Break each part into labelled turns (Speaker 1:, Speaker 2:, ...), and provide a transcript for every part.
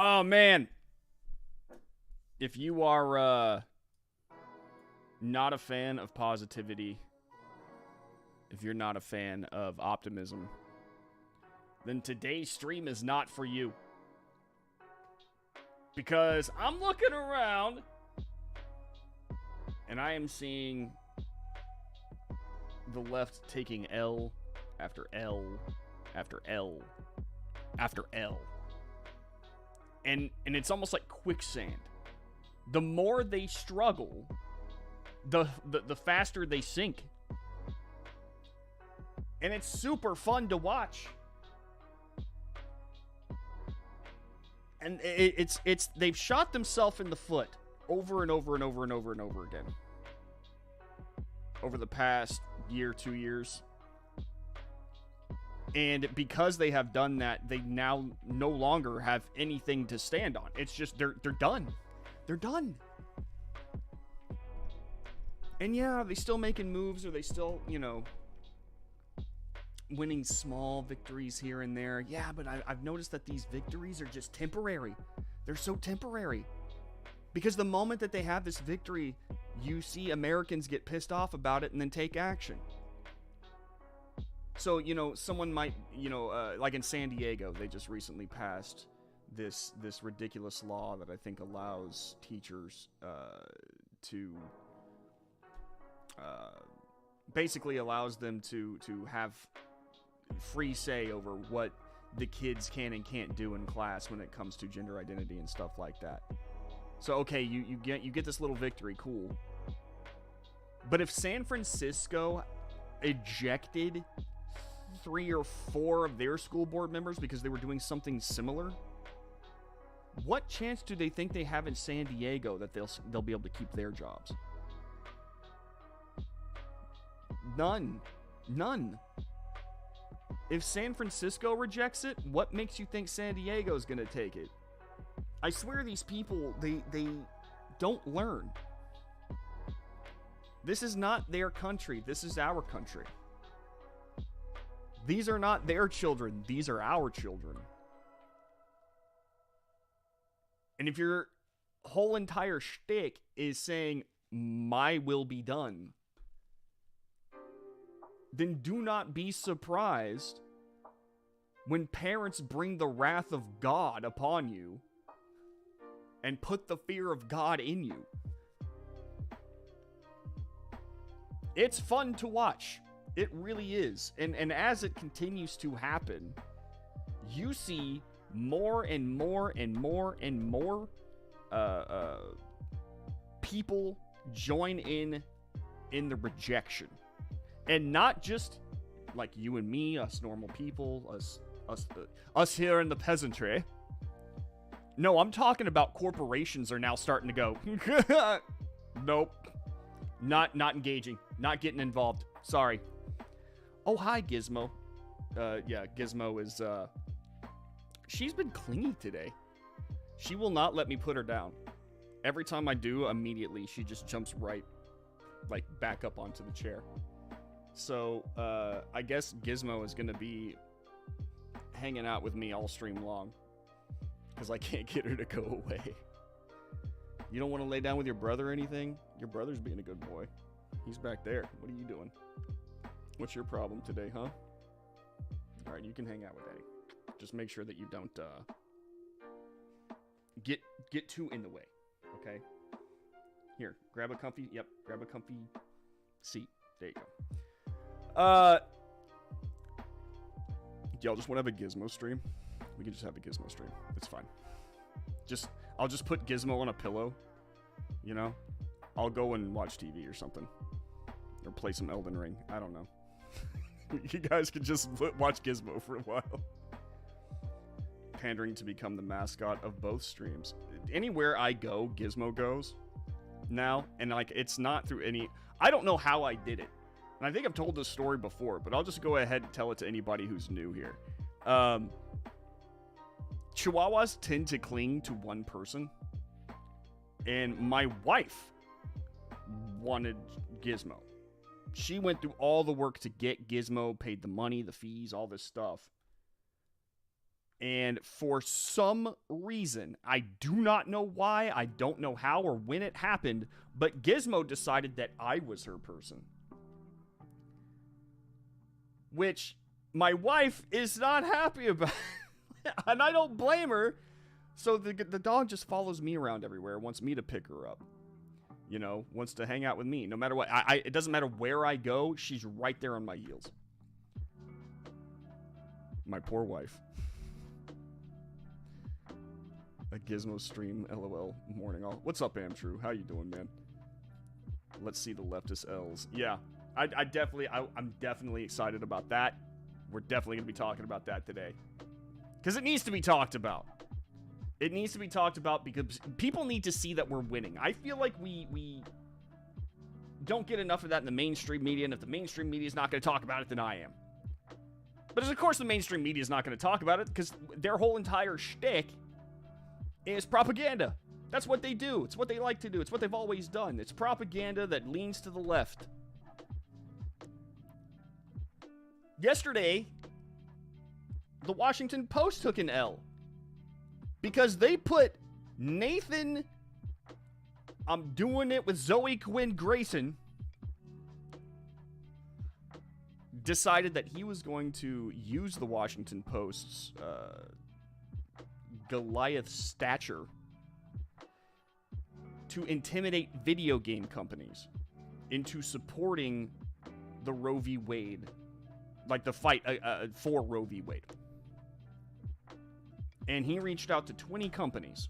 Speaker 1: Oh man, if you are not a fan of positivity, if you're not a fan of optimism, then today's stream is not for you. Because I'm looking around and I am seeing the left taking L after L after L after L. And it's almost like quicksand. The more they struggle, the faster they sink. And it's super fun to watch. And it's they've shot themselves in the foot over and over and over and over and over again. Over the past year, 2 years. And because they have done that, they now no longer have anything to stand on. It's just they're done. They're done. And yeah, are they still making moves? Are they still, winning small victories here and there? Yeah, but I've noticed that these victories are just temporary. They're so temporary. Because the moment that they have this victory, you see Americans get pissed off about it and then take action. So, someone might, like in San Diego, they just recently passed this ridiculous law that I think allows teachers to basically allows them to have free say over what the kids can and can't do in class when it comes to gender identity and stuff like that. So, okay, you get this little victory, cool. But if San Francisco ejected 3 or 4 of their school board members because they were doing something similar, what chance do they think they have in San Diego that they'll be able to keep their jobs? None. If San Francisco rejects it, what makes you think San Diego's gonna take it? I swear these people, they don't learn. This is not their country. This is our country. These are not their children. These are our children. And if your whole entire shtick is saying, my will be done, then do not be surprised when parents bring the wrath of God upon you and put the fear of God in you. It's fun to watch. It really is. And as it continues to happen, you see more and more and more and more people join in the rejection. And not just like you and me, us normal people, us here in the peasantry. No, I'm talking about corporations are now starting to go, nope, not engaging, not getting involved. Sorry. Oh, hi, Gizmo. Yeah, Gizmo is, she's been clingy today. She will not let me put her down. Every time I do, immediately, she just jumps right, like, back up onto the chair. So, I guess Gizmo is going to be hanging out with me all stream long. Because I can't get her to go away. You don't want to lay down with your brother or anything? Your brother's being a good boy. He's back there. What are you doing? What's your problem today, huh? Alright, you can hang out with Eddie. Just make sure that you don't, get too in the way. Okay? Here, grab a comfy seat. There you go. Y'all just want to have a Gizmo stream? We can just have a Gizmo stream. It's fine. I'll just put Gizmo on a pillow. I'll go and watch TV or something. Or play some Elden Ring. I don't know. You guys can just watch Gizmo for a while. Pandering to become the mascot of both streams. Anywhere I go, Gizmo goes. Now, and it's not through any... I don't know how I did it. And I think I've told this story before, but I'll just go ahead and tell it to anybody who's new here. Chihuahuas tend to cling to one person. And my wife wanted Gizmo. She went through all the work to get Gizmo, paid the money, the fees, all this stuff. And for some reason, I do not know why, I don't know how or when it happened, but Gizmo decided that I was her person. Which my wife is not happy about. And I don't blame her. So the dog just follows me around everywhere, wants me to pick her up. You know, wants to hang out with me. No matter what. It doesn't matter where I go, she's right there on my heels. My poor wife. A Gizmo stream, LOL, morning all. What's up, Amtrue? How you doing, man? Let's see the leftist L's. Yeah, I'm definitely excited about that. We're definitely going to be talking about that today. Because it needs to be talked about. It needs to be talked about because people need to see that we're winning. I feel like we don't get enough of that in the mainstream media, and if the mainstream media is not going to talk about it, then I am. But of course the mainstream media is not going to talk about it because their whole entire shtick is propaganda. That's what they do. It's what they like to do. It's what they've always done. It's propaganda that leans to the left. Yesterday, the Washington Post took an L because they put Nathan, I'm doing it with Zoe Quinn Grayson, decided that he was going to use the Washington Post's Goliath stature to intimidate video game companies into supporting the Roe v. Wade, like the fight for Roe v. Wade. And he reached out to 20 companies.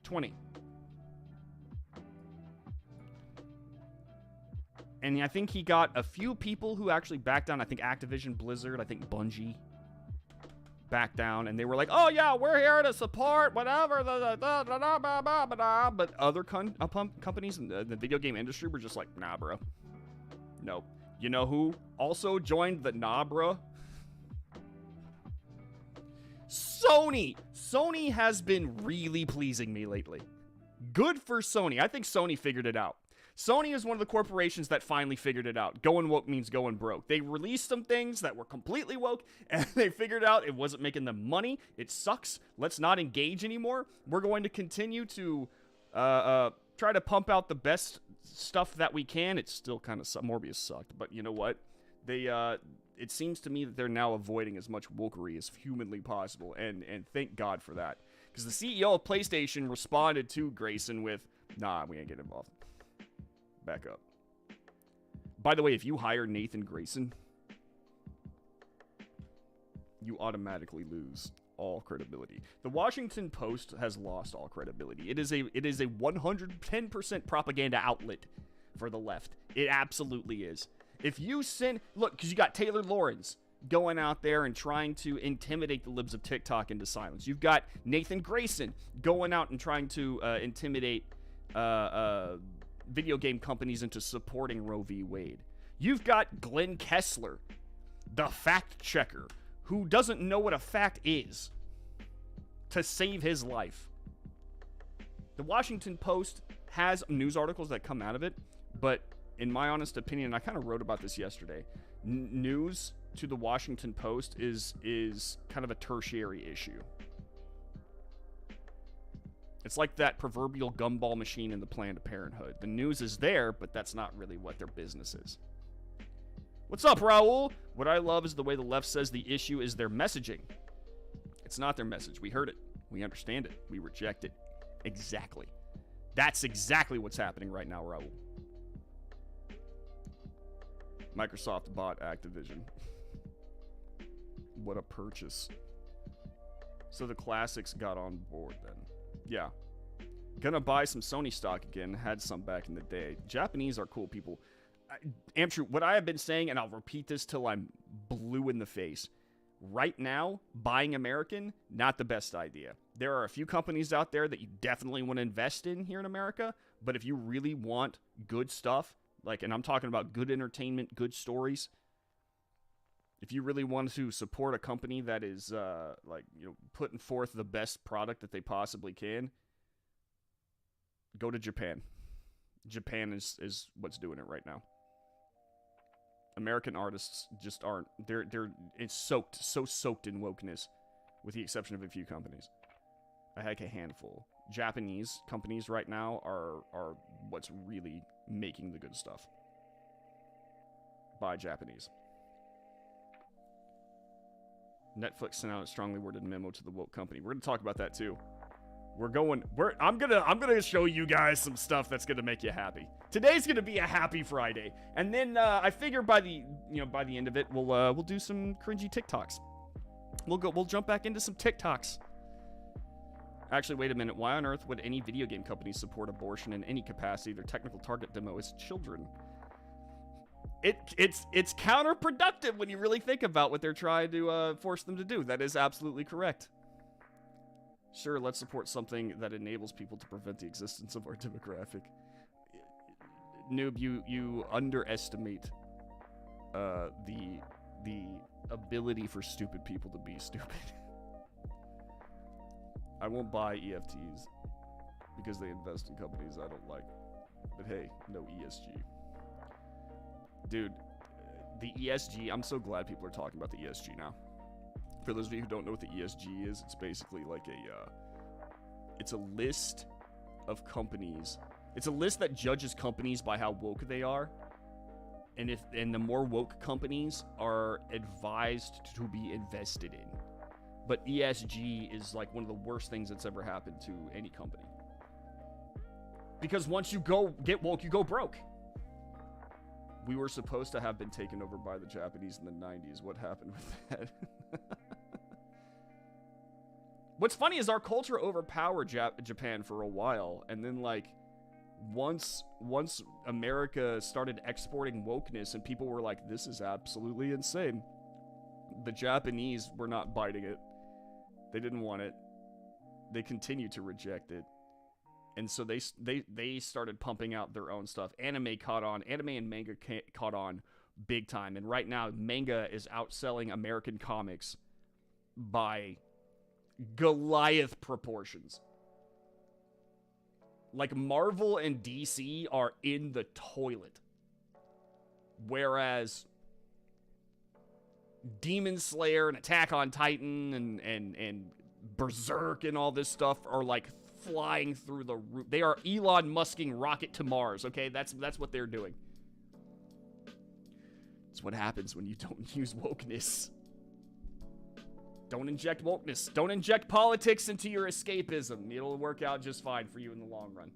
Speaker 1: 20. And I think he got a few people who actually backed down. I think Activision Blizzard, I think Bungie back down, and they were like, oh yeah, we're here to support whatever, but other companies in the video game industry were just like, nah, bro. Nope. You know who also joined the nah, bro? Sony! Sony has been really pleasing me lately. Good for Sony. I think Sony figured it out. Sony is one of the corporations that finally figured it out. Going woke means going broke. They released some things that were completely woke, and they figured out it wasn't making them money. It sucks. Let's not engage anymore. We're going to continue to try to pump out the best stuff that we can. It's still kind of Morbius sucked, but you know what? It seems to me that they're now avoiding as much wokery as humanly possible, and thank God for that. Because the CEO of PlayStation responded to Grayson with, nah, we ain't getting involved. Back up. By the way, if you hire Nathan Grayson, you automatically lose all credibility. The Washington Post has lost all credibility. It is a 110% propaganda outlet for the left. It absolutely is. If you look, because you got Taylor Lawrence going out there and trying to intimidate the libs of TikTok into silence. You've got Nathan Grayson going out and trying to intimidate video game companies into supporting Roe v. Wade. You've got Glenn Kessler, the fact checker, who doesn't know what a fact is, to save his life. The Washington Post has news articles that come out of it, but in my honest opinion, I kind of wrote about this yesterday, news to the Washington Post is kind of a tertiary issue. It's like that proverbial gumball machine in the Planned Parenthood. The news is there, but that's not really what their business is. What's up, Raul? What I love is the way the left says the issue is their messaging. It's not their message. We heard it. We understand it. We reject it. Exactly. That's exactly what's happening right now, Raul. Microsoft bought Activision. What a purchase. So the classics got on board then. Yeah. Gonna buy some Sony stock again. Had some back in the day. Japanese are cool people. Amtrue, what I have been saying, and I'll repeat this till I'm blue in the face. Right now, buying American, not the best idea. There are a few companies out there that you definitely want to invest in here in America, but if you really want good stuff, and I'm talking about good entertainment, good stories, if you really want to support a company that is, putting forth the best product that they possibly can, go to Japan. Japan is what's doing it right now. American artists just aren't. It's so soaked in wokeness. with the exception of a few companies. A handful. Japanese companies right now are what's really making the good stuff. By Japanese. Netflix sent out a strongly worded memo to the woke company. We're gonna talk about that too. I'm gonna show you guys some stuff that's gonna make you happy. Today's gonna be a happy Friday, and then I figure by the end of it, we'll do some cringy TikToks. We'll jump back into some TikToks. Actually, wait a minute. Why on earth would any video game company support abortion in any capacity? Their technical target demo is children. It's counterproductive when you really think about what they're trying to force them to do. That is absolutely correct. Sure, let's support something that enables people to prevent the existence of our demographic. Noob, you underestimate the ability for stupid people to be stupid. I won't buy EFTs because they invest in companies I don't like. But hey, no ESG. Dude, the ESG, I'm so glad people are talking about the ESG now. For those of you who don't know what the ESG is, it's basically like it's a list of companies. It's a list that judges companies by how woke they are. And the more woke companies are advised to be invested in. But ESG is like one of the worst things that's ever happened to any company. Because once you get woke, you go broke. We were supposed to have been taken over by the Japanese in the 90s. What happened with that? What's funny is our culture overpowered Japan for a while, and then like once America started exporting wokeness and people were like, this is absolutely insane, the Japanese were not biting it. They didn't want it. They continued to reject it. And so they started pumping out their own stuff. Anime caught on. Anime and manga caught on big time. And right now, manga is outselling American comics by Goliath proportions. Like, Marvel and DC are in the toilet. Whereas Demon Slayer and Attack on Titan and Berserk and all this stuff are like flying through the roof. They are Elon Musking rocket to Mars, okay? That's what they're doing. It's what happens when you don't use wokeness. Don't inject wokeness. Don't inject politics into your escapism. It'll work out just fine for you in the long run.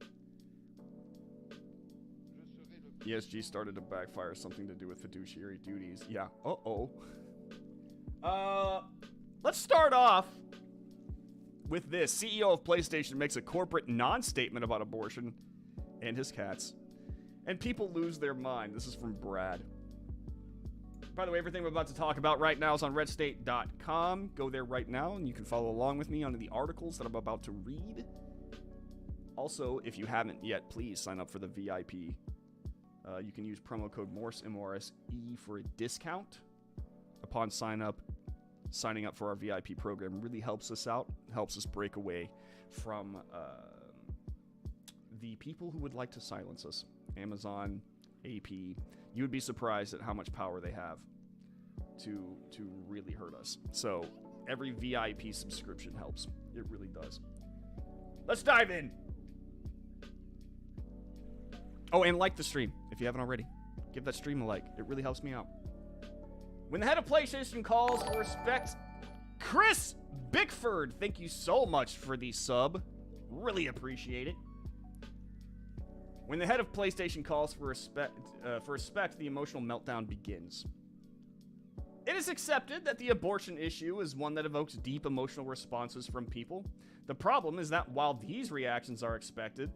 Speaker 1: ESG started to backfire, something to do with fiduciary duties. Yeah. Let's start off with this. CEO of PlayStation makes a corporate non-statement about abortion and his cats. And people lose their mind. This is from Brad. By the way, everything we're about to talk about right now is on redstate.com. Go there right now and you can follow along with me on the articles that I'm about to read. Also, if you haven't yet, please sign up for the VIP. You can use promo code Morse, M-O-R-S-E, for a discount upon signing up for our VIP program. Really helps us out, helps us break away from the people who would like to silence us. Amazon, AP. You would be surprised at how much power they have to really hurt us. So every VIP subscription helps. It really does. Let's dive in. Oh, and like the stream if you haven't already. Give that stream a like. It really helps me out. When the head of PlayStation calls for respect, Chris Bickford, thank you so much for the sub. Really appreciate it. When the head of PlayStation calls for respect, the emotional meltdown begins. It is accepted that the abortion issue is one that evokes deep emotional responses from people. The problem is that while these reactions are expected,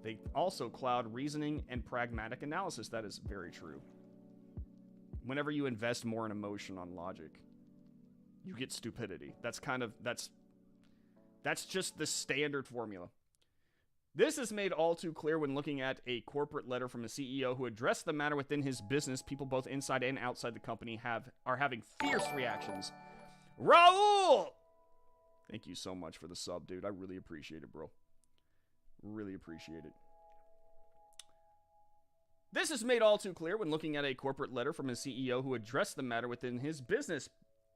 Speaker 1: they also cloud reasoning and pragmatic analysis. That is very true. Whenever you invest more in emotion on logic, you get stupidity. That's just the standard formula. This is made all too clear when looking at a corporate letter from a CEO who addressed the matter within his business. People both inside and outside the company are having fierce reactions. Raul! Thank you so much for the sub, dude. I really appreciate it, bro. Really appreciate it. This is made all too clear when looking at a corporate letter from a CEO who addressed the matter within his business.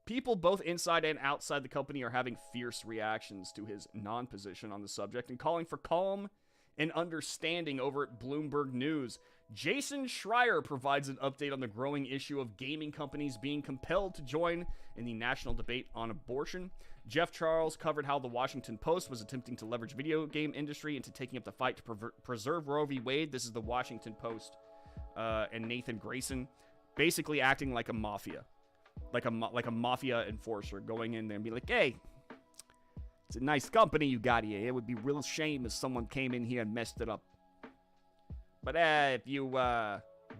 Speaker 1: People both inside and outside the company are having fierce reactions to his non-position on the subject and calling for calm and understanding over at Bloomberg News. Jason Schreier provides an update on the growing issue of gaming companies being compelled to join in the national debate on abortion. Jeff Charles covered how the Washington Post was attempting to leverage video game industry into taking up the fight to preserve Roe v. Wade. This is the Washington Post and Nathan Grayson basically acting like a mafia. Like a mafia enforcer going in there and be like, hey, it's a nice company you got here. It would be real shame if someone came in here and messed it up. But if you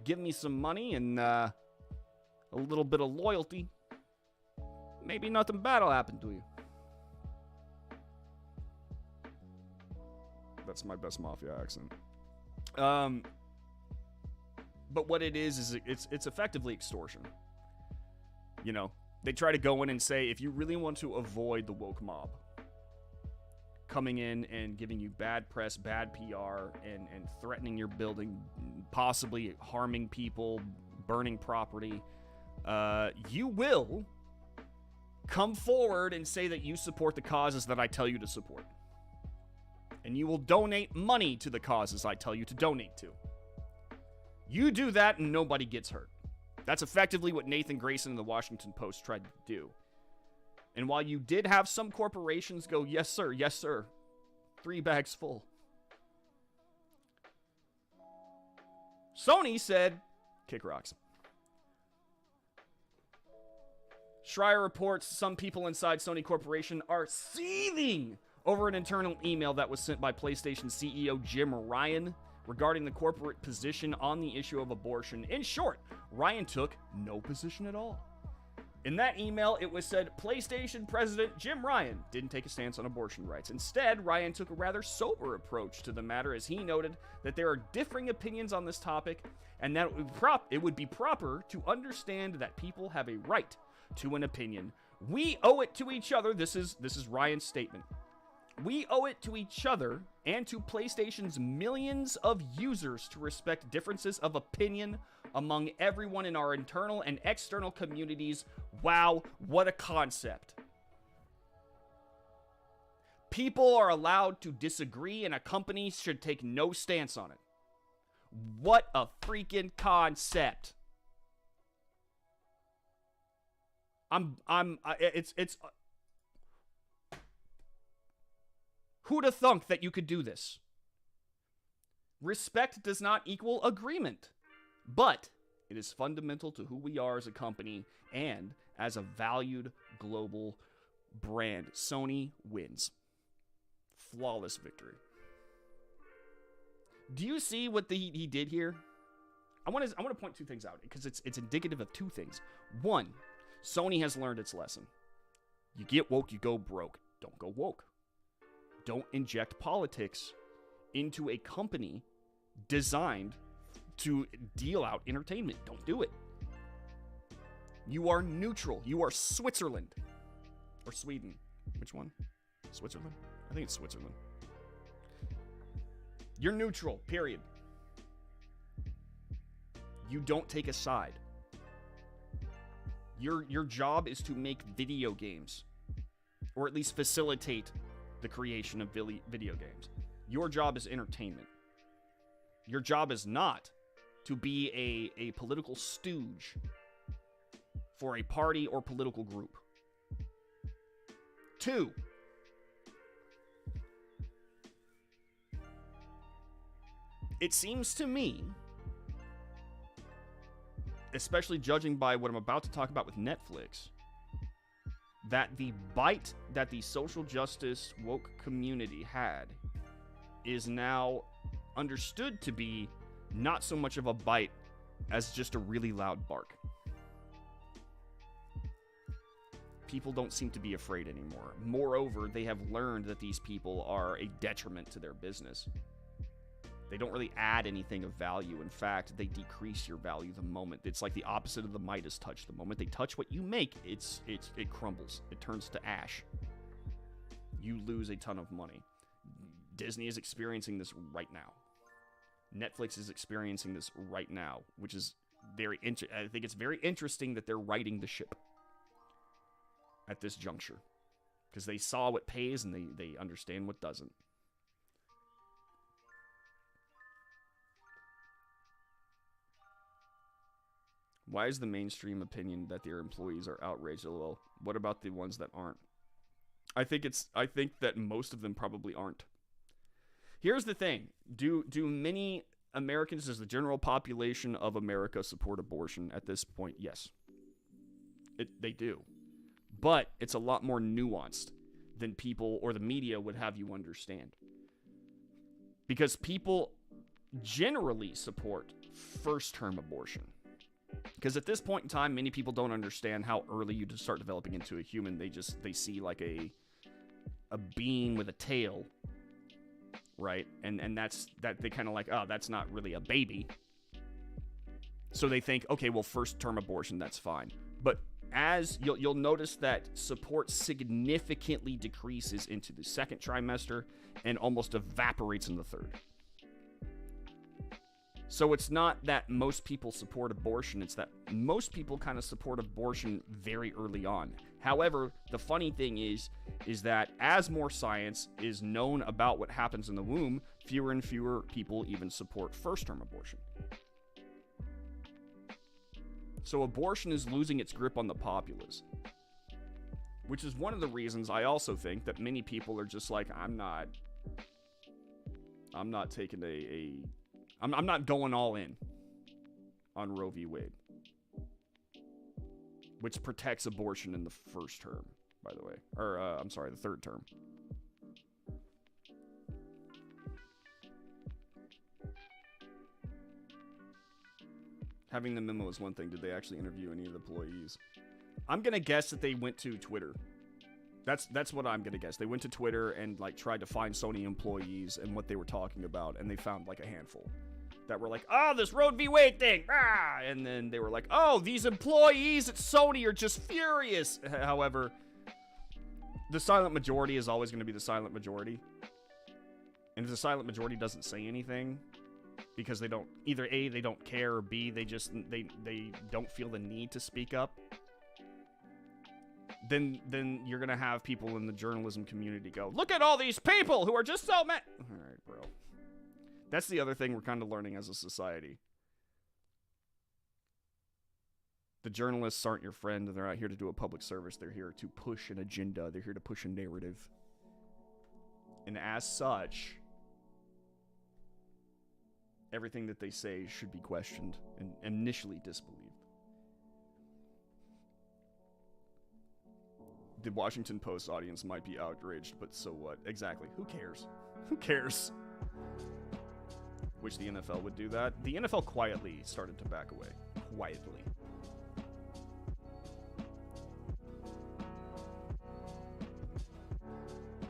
Speaker 1: give me some money and a little bit of loyalty, maybe nothing bad will happen to you. That's my best mafia accent. But what it is it's effectively extortion. You know, they try to go in and say, if you really want to avoid the woke mob coming in and giving you bad press, bad PR, and threatening your building, possibly harming people, burning property, you will come forward and say that you support the causes that I tell you to support. And you will donate money to the causes I tell you to donate to. You do that and nobody gets hurt. That's effectively what Nathan Grayson and the Washington Post tried to do. And while you did have some corporations go, yes, sir, 3 bags full, Sony said, kick rocks. Schreier reports some people inside Sony Corporation are seething over an internal email that was sent by PlayStation CEO Jim Ryan regarding the corporate position on the issue of abortion. In short, Ryan took no position at all. In that email, it was said PlayStation President Jim Ryan didn't take a stance on abortion rights. Instead, Ryan took a rather sober approach to the matter as he noted that there are differing opinions on this topic and that it would be proper to understand that people have a right to an opinion. We owe it to each other. This is Ryan's statement. We owe it to each other and to PlayStation's millions of users to respect differences of opinion among everyone in our internal and external communities. Wow, what a concept. People are allowed to disagree and a company should take no stance on it. What a freaking concept. It's who'da thunk that you could do this? Respect does not equal agreement, but it is fundamental to who we are as a company and as a valued global brand. Sony wins. Flawless victory. Do you see what he did here? I want to point 2 things out because it's indicative of 2 things. One, Sony has learned its lesson. You get woke, you go broke. Don't go woke. Don't inject politics into a company designed to deal out entertainment. Don't do it. You are neutral. You are Switzerland. Or Sweden. Which one? Switzerland? I think it's Switzerland. You're neutral, period. You don't take a side. Your job is to make video games. Or at least facilitate the creation of video games. Your job is entertainment. Your job is not to be a political stooge for a party or political group. 2, it seems to me, especially judging by what I'm about to talk about with Netflix, that the bite that the social justice woke community had is now understood to be not so much of a bite as just a really loud bark. People don't seem to be afraid anymore. Moreover, they have learned that these people are a detriment to their business. They don't really add anything of value. In fact, they decrease your value the moment. It's like the opposite of the Midas touch. The moment they touch what you make, it crumbles. It turns to ash. You lose a ton of money. Disney is experiencing this right now. Netflix is experiencing this right now, which is I think it's very interesting that they're righting the ship. at this juncture. Because they saw what pays and they understand what doesn't. Why is the mainstream opinion that their employees are outraged? Well, what about the ones that aren't? I think that most of them probably aren't. Here's the thing. Do many Americans, does the general population of America support abortion at this point? Yes. They do. But it's a lot more nuanced than people or the media would have you understand. Because people generally support first-term abortion. Because at this point in time, many people don't understand how early you just start developing into a human. They see like a being with a tail, right? And that's they kind of like, oh, that's not really a baby. So they think, okay, well, first-term abortion, that's fine. But as you'll notice that support significantly decreases into the second trimester and almost evaporates in the third. So it's not that most people support abortion, it's that most people kind of support abortion very early on. However, the funny thing is that as more science is known about what happens in the womb, fewer and fewer people even support first-term abortion. So abortion is losing its grip on the populace. Which is one of the reasons I also think that many people are just like, I'm not taking I'm not going all in on Roe v. Wade. Which protects abortion in the first term, by the way. Or, I'm sorry, the third term. Having the memo is one thing. Did they actually interview any of the employees? I'm going to guess that they went to Twitter. That's what I'm going to guess. They went to Twitter and like tried to find Sony employees and what they were talking about, and they found like a handful that were like, oh, this Roe v. Wade thing, ah! And then they were like, oh, these employees at Sony are just furious. However, the silent majority is always going to be the silent majority. And if the silent majority doesn't say anything, because they don't, either A, they don't care, or B, they don't feel the need to speak up, then you're going to have people in the journalism community go, look at all these people who are just so mad. All right, bro. That's the other thing we're kind of learning as a society. The journalists aren't your friend, and they're not here to do a public service. They're here to push an agenda. They're here to push a narrative. And as such, everything that they say should be questioned and initially disbelieved. The Washington Post audience might be outraged, but so what? Exactly. Who cares? Who cares? Wish the NFL would do that. The NFL quietly started to back away. Quietly.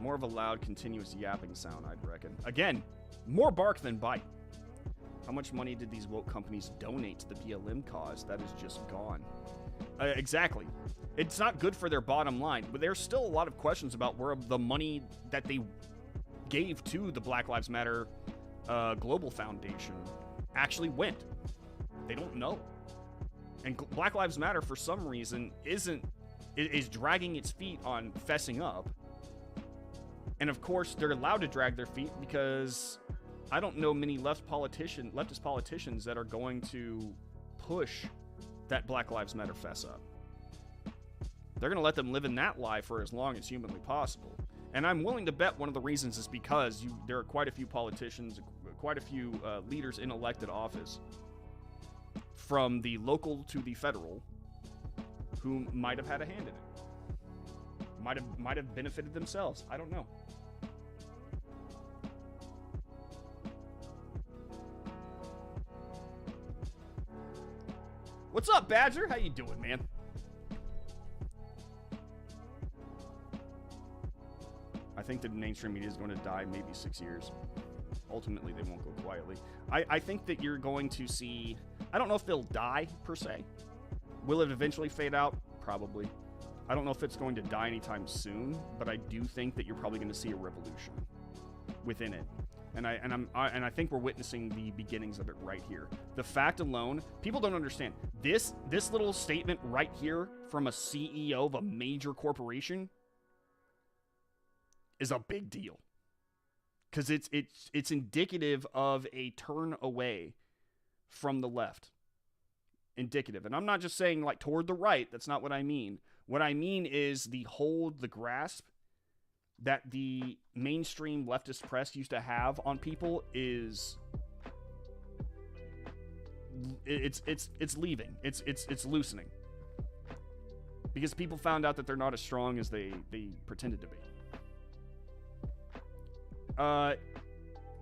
Speaker 1: More of a loud, continuous yapping sound, I'd reckon. Again, more bark than bite. How much money did these woke companies donate to the BLM cause? That is just gone. Exactly. It's not good for their bottom line, but there's still a lot of questions about where the money that they gave to the Black Lives Matter Global Foundation actually went. They don't know. And Black Lives Matter, for some reason, is dragging its feet on fessing up. And of course, they're allowed to drag their feet because I don't know many leftist politicians that are going to push that Black Lives Matter fess up. They're going to let them live in that lie for as long as humanly possible. And I'm willing to bet one of the reasons is because there are quite a few politicians, quite a few leaders in elected office, from the local to the federal, who might have had a hand in it. Might have benefited themselves. I don't know. What's up, Badger? How you doing, man? I think the mainstream media is going to die maybe 6 years. Ultimately, they won't go quietly. I think that you're going to see... I don't know if they'll die, per se. Will it eventually fade out? Probably. I don't know if it's going to die anytime soon, but I do think that you're probably going to see a revolution within it. And I think we're witnessing the beginnings of it right here. The fact alone, people don't understand. This little statement right here from a CEO of a major corporation is a big deal. Because it's indicative of a turn away from the left. Indicative. And I'm not just saying like toward the right. That's not what I mean. What I mean is the grasp that the mainstream leftist press used to have on people is it's leaving. It's loosening. Because people found out that they're not as strong as they pretended to be.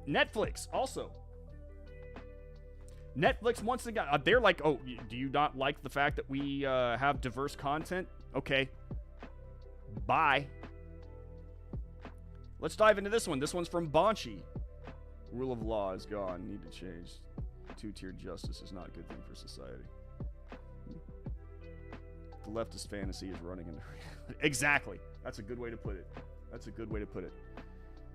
Speaker 1: Netflix also. Netflix once again, they're like, oh, do you not like the fact that we have diverse content? Okay. Bye. Let's dive into this one. This one's from Banshee. Rule of law is gone. Need to change. Two-tiered justice is not a good thing for society. The leftist fantasy is running into reality. Exactly. That's a good way to put it.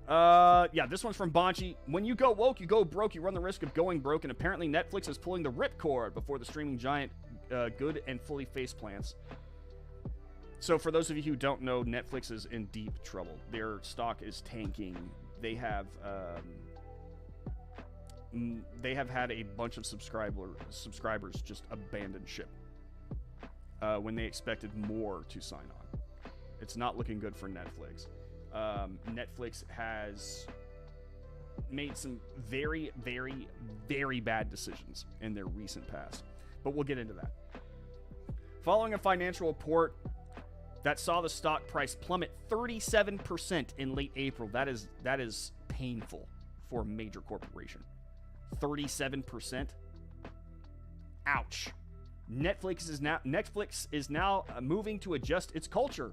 Speaker 1: Yeah, this one's from Banshee. When you go woke, you go broke, you run the risk of going broke, and apparently Netflix is pulling the ripcord before the streaming giant good and fully face plants. So for those of you who don't know, Netflix is in deep trouble. Their stock is tanking. They have had a bunch of subscribers just abandon ship when they expected more to sign on. It's not looking good for Netflix. Netflix has made some very, very, very bad decisions in their recent past. But we'll get into that. Following a financial report that saw the stock price plummet 37% in late April. That is painful for a major corporation. 37%. Ouch. Netflix is now moving to adjust its culture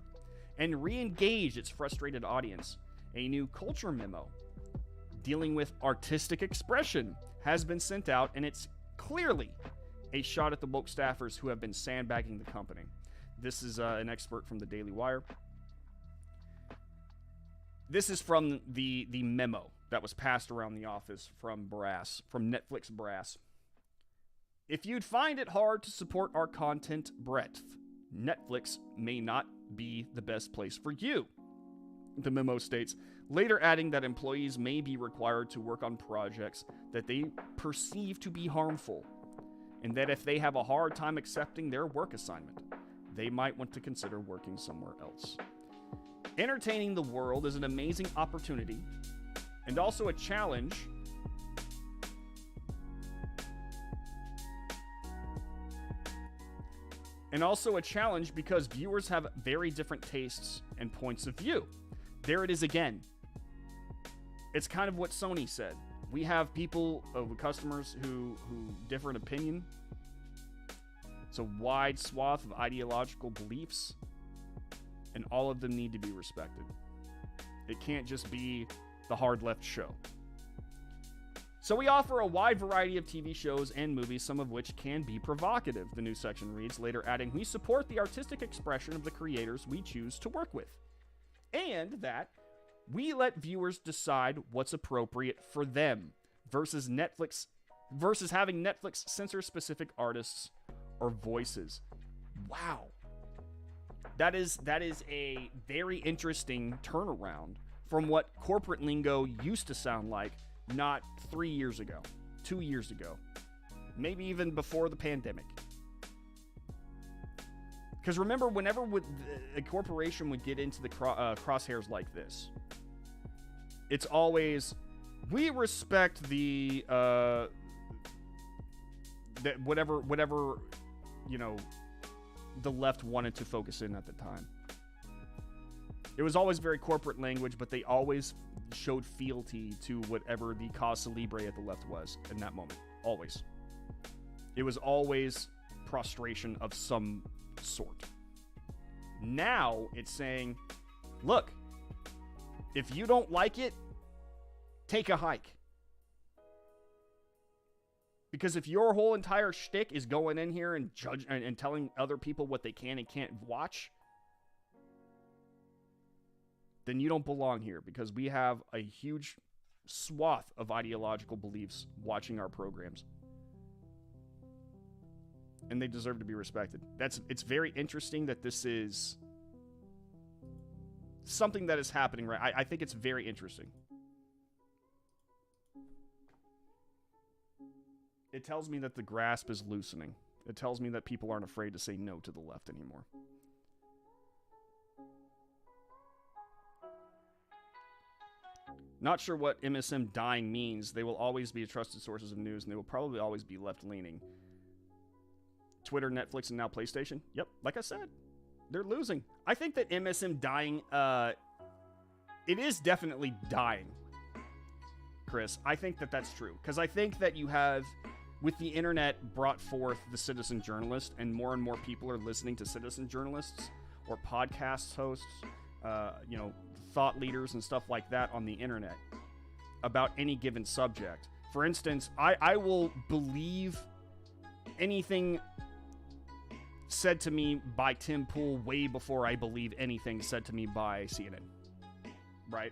Speaker 1: and re-engage its frustrated audience. A new culture memo dealing with artistic expression has been sent out, and it's clearly a shot at the woke staffers who have been sandbagging the company. This is an expert from the Daily Wire. This is from the memo that was passed around the office from Netflix Brass. If you'd find it hard to support our content breadth, Netflix may not be the best place for you, the memo states, later adding that employees may be required to work on projects that they perceive to be harmful, and that if they have a hard time accepting their work assignment, they might want to consider working somewhere else. Entertaining the world is an amazing opportunity and also a challenge. Because viewers have very different tastes and points of view. There it is again. It's kind of what Sony said. We have people, customers who differ in opinion. It's a wide swath of ideological beliefs, and all of them need to be respected. It can't just be the hard left show. So we offer a wide variety of TV shows and movies, some of which can be provocative, the news section reads, later adding, we support the artistic expression of the creators we choose to work with, and that we let viewers decide what's appropriate for them versus having Netflix censor specific artists or voices. Wow. That is a very interesting turnaround from what corporate lingo used to sound like not 3 years ago, 2 years ago, maybe even before the pandemic. Because remember, whenever a corporation would get into the crosshairs like this, it's always, we respect the that whatever the left wanted to focus in at the time. It was always very corporate language, but they always showed fealty to whatever the cause célèbre at the left was in that moment. Always. It was always prostration of some sort. Now it's saying, look, if you don't like it, take a hike. Because if your whole entire shtick is going in here and judge and telling other people what they can and can't watch, then you don't belong here, because we have a huge swath of ideological beliefs watching our programs. And they deserve to be respected. It's very interesting that this is something that is happening, right? I think it's very interesting. It tells me that the grasp is loosening. It tells me that people aren't afraid to say no to the left anymore. Not sure what MSM dying means. They will always be trusted sources of news, and they will probably always be left-leaning. Twitter, Netflix, and now PlayStation. Yep, like I said, they're losing. I think that MSM dying, it is definitely dying, Chris. I think that that's true. Because I think that you have, with the internet, brought forth the citizen journalist, and more people are listening to citizen journalists or podcast hosts, thought leaders and stuff like that on the internet about any given subject. For instance, I will believe anything said to me by Tim Pool way before I believe anything said to me by CNN. Right?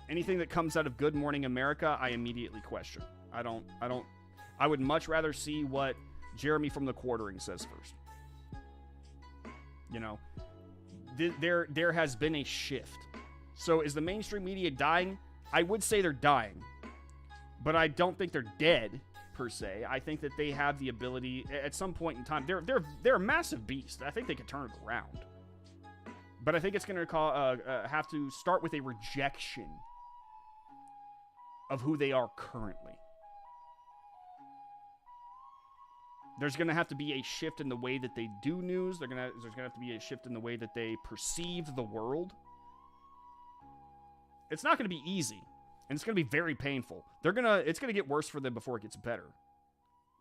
Speaker 1: Anything that comes out of Good Morning America, I immediately question. I would much rather see what Jeremy from The Quartering says first. You know, there has been a shift. So is the mainstream media dying? I would say they're dying, but I don't think they're dead per se. I think that they have the ability at some point in time. They're a massive beast. I think they could turn it around, but I think it's going to have to start with a rejection of who they are currently. There's going to have to be a shift in the way that they do news. There's going to have to be a shift in the way that they perceive the world. It's not going to be easy, and it's going to be very painful. It's going to get worse for them before it gets better.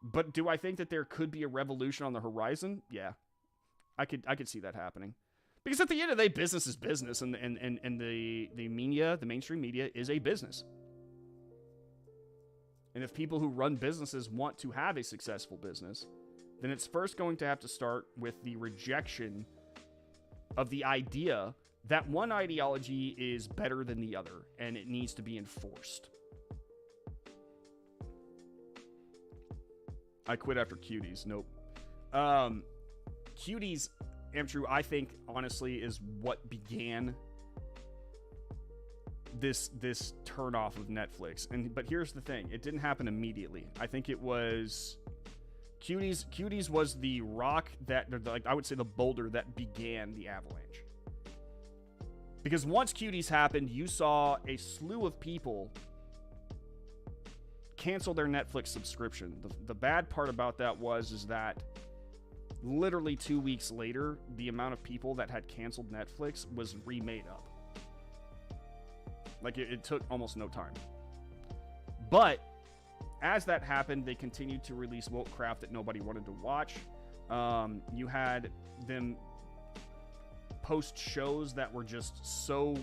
Speaker 1: But do I think that there could be a revolution on the horizon? Yeah. I could see that happening. Because at the end of the day, business is business, and the media, the mainstream media, is a business. And if people who run businesses want to have a successful business, then it's first going to have to start with the rejection of the idea that one ideology is better than the other, and it needs to be enforced. I quit after Cuties. Nope. Cuties, Amtrue, I think, honestly, is what began this turn-off of Netflix. But here's the thing. It didn't happen immediately. I think it was... Cuties was the rock that... I would say the boulder that began the avalanche. Because once Cuties happened, you saw a slew of people cancel their Netflix subscription. The bad part about that is that literally 2 weeks later, the amount of people that had canceled Netflix was remade up. Like, it took almost no time. But as that happened, they continued to release woke crap that nobody wanted to watch. You had them post shows that were just so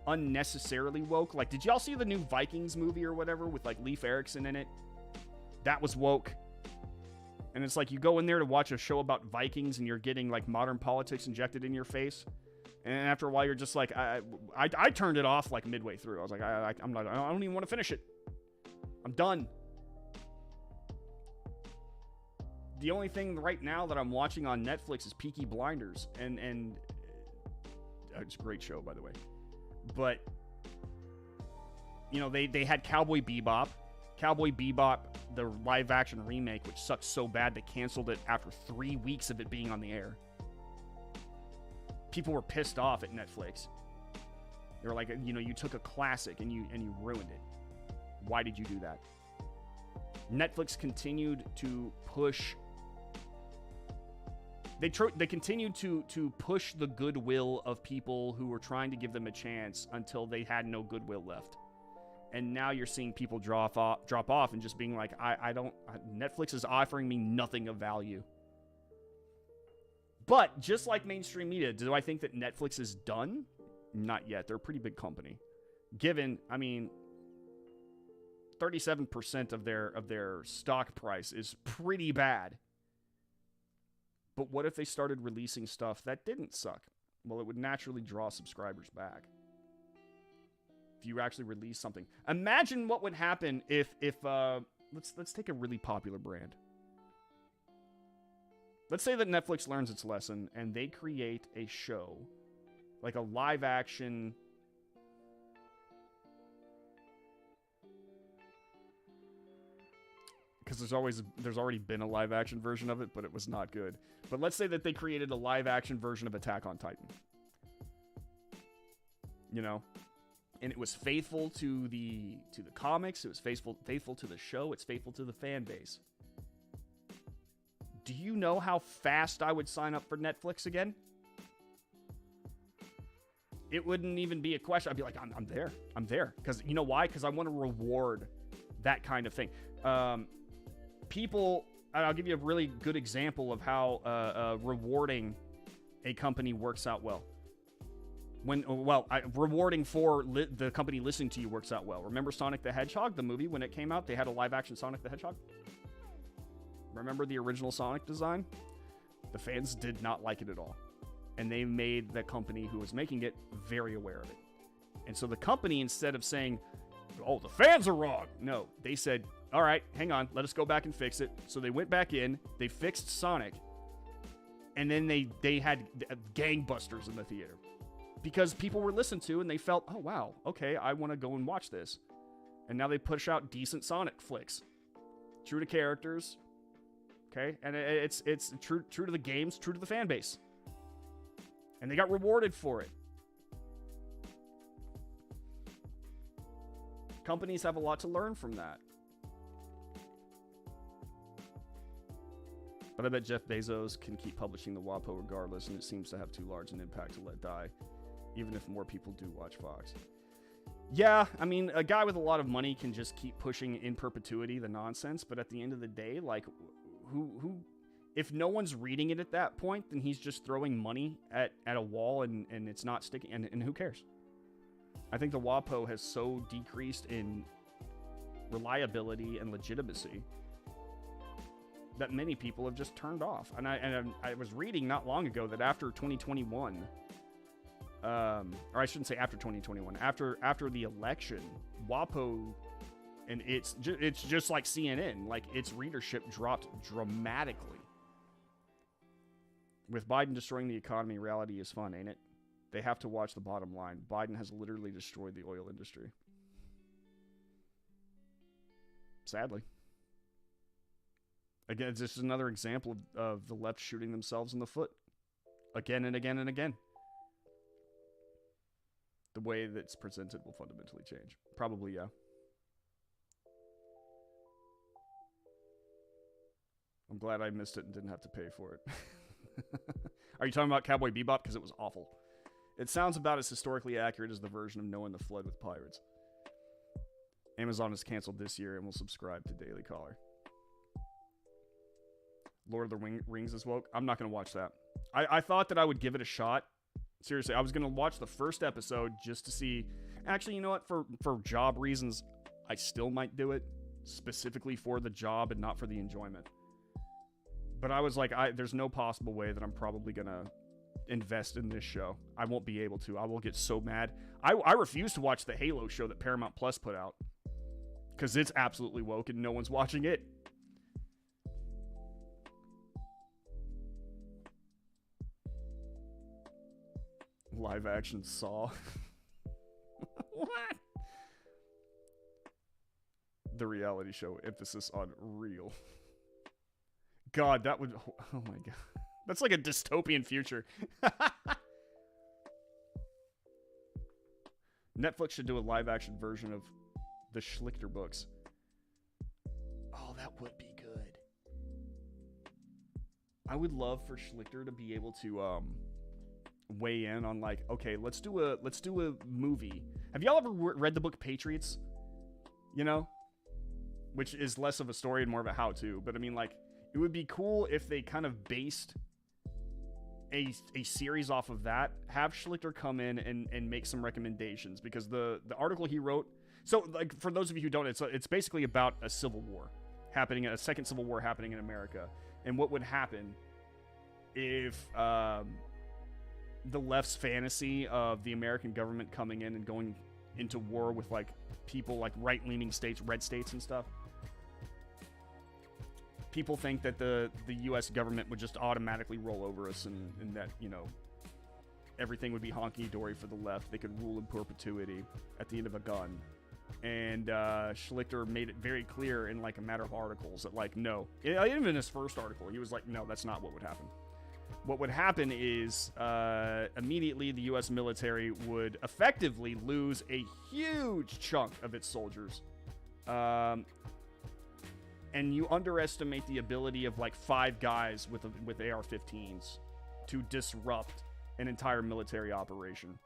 Speaker 1: unnecessarily woke. Like, did y'all see the new Vikings movie or whatever with, like, Leif Erikson in it? That was woke. And it's like, you go in there to watch a show about Vikings and you're getting, like, modern politics injected in your face. And after a while, you're just like, I turned it off, like, midway through. I was like, I don't even want to finish it. I'm done. The only thing right now that I'm watching on Netflix is Peaky Blinders, and it's a great show, by the way. But you know, they had Cowboy Bebop, the live action remake, which sucked so bad they canceled it after 3 weeks of it being on the air. People were pissed off at Netflix. They were like, you know, you took a classic and you ruined it. Why did you do that? Netflix continued to push. They continued to push the goodwill of people who were trying to give them a chance until they had no goodwill left. And now you're seeing people drop off and just being like, Netflix is offering me nothing of value. But just like mainstream media, do I think that Netflix is done? Not yet. They're a pretty big company. Given, 37% of their stock price is pretty bad. But what if they started releasing stuff that didn't suck? Well, it would naturally draw subscribers back. if you actually release something. Imagine what would happen if let's take a really popular brand. Let's say that Netflix learns its lesson and they create a show, like a live action. Because there's already been a live action version of it, but it was not good. But let's say that they created a live action version of Attack on Titan. You know, and it was faithful to the comics. It was faithful to the show. It's faithful to the fan base. Do you know how fast I would sign up for Netflix again? It wouldn't even be a question. I'd be like, I'm there. I'm there. Because you know why? Because I want to reward that kind of thing. People, I'll give you a really good example of how rewarding a company works out well. Rewarding for the company listening to you works out well. Remember Sonic the Hedgehog, the movie, when it came out? They had a live-action Sonic the Hedgehog. Remember the original Sonic design? The fans did not like it at all. And they made the company who was making it very aware of it. And so the company, instead of saying, oh, the fans are wrong, no, they said, all right, hang on, let us go back and fix it. So they went back in, they fixed Sonic, and then they had gangbusters in the theater. Because people were listened to and they felt, oh, wow, okay, I want to go and watch this. And now they push out decent Sonic flicks. True to characters, okay? And it's true to the games, true to the fan base. And they got rewarded for it. Companies have a lot to learn from that. But I bet Jeff Bezos can keep publishing the WAPO regardless, and it seems to have too large an impact to let die, even if more people do watch Fox. Yeah, I mean, a guy with a lot of money can just keep pushing in perpetuity the nonsense, but at the end of the day, like, who if no one's reading it at that point, then he's just throwing money at a wall and it's not sticking, and who cares? I think the WAPO has so decreased in reliability and legitimacy that many people have just turned off. And I was reading not long ago that after 2021, or I shouldn't say after 2021, after the election, WAPO, and it's just like CNN, like its readership dropped dramatically. With Biden destroying the economy, reality is fun, ain't it? They have to watch the bottom line. Biden has literally destroyed the oil industry. Sadly. Again, this is another example of the left shooting themselves in the foot. Again and again and again. The way that's presented will fundamentally change. Probably, yeah. I'm glad I missed it and didn't have to pay for it. Are you talking about Cowboy Bebop? Because it was awful. It sounds about as historically accurate as the version of Knowing the Flood with pirates. Amazon is canceled this year and will subscribe to Daily Caller. Lord of the Rings is woke. I'm not going to watch that. I thought that I would give it a shot. Seriously, I was going to watch the first episode just to see. Actually, you know what? For job reasons, I still might do it. Specifically for the job and not for the enjoyment. But I was like, there's no possible way that I'm probably going to invest in this show. I won't be able to. I will get so mad. I refuse to watch the Halo show that Paramount Plus put out. Because it's absolutely woke and no one's watching it. Live action Saw. What? The reality show, emphasis on real. God, that would... Oh my god. That's like a dystopian future. Netflix should do a live action version of the Schlichter books. Oh, that would be good. I would love for Schlichter to be able to weigh in on, like, okay, let's do a movie. Have y'all ever read the book Patriots? You know, which is less of a story and more of a how-to. But I mean, like, it would be cool if they kind of based a series off of that. Have Schlichter come in and make some recommendations, because the article he wrote. So, like, for those of you who don't, it's basically about a civil war happening, a second civil war happening in America, and what would happen if the left's fantasy of the American government coming in and going into war with like people like right-leaning states, red states and stuff. People think that the U.S. government would just automatically roll over us, and that, you know, everything would be honky-dory for the left. They could rule in perpetuity at the end of a gun. And Schlichter made it very clear in like a matter of articles that like, no, even in his first article, he was like, no, that's not what would happen. What would happen is immediately the U.S. military would effectively lose a huge chunk of its soldiers. And you underestimate the ability of like 5 guys with AR-15s to disrupt an entire military operation.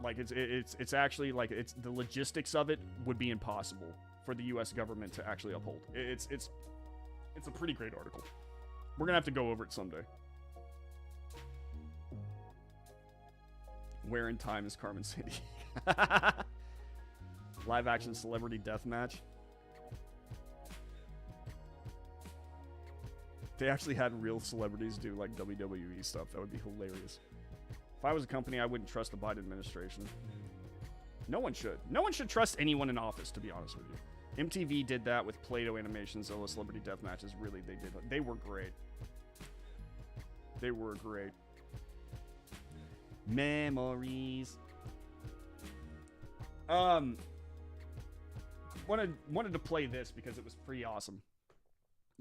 Speaker 1: Like it's actually like the logistics of it would be impossible for the U.S. government to actually uphold. It's a pretty great article. We're gonna have to go over it someday. Where in time is Carmen City? Live action celebrity deathmatch. They actually had real celebrities do like WWE stuff. That would be hilarious. If I was a company, I wouldn't trust the Biden administration. No one should. No one should trust anyone in office, to be honest with you. MTV did that with Play-Doh animations, though, celebrity death matches. Really, they did. They were great. They were great. Memories. Wanted to play this because it was pretty awesome.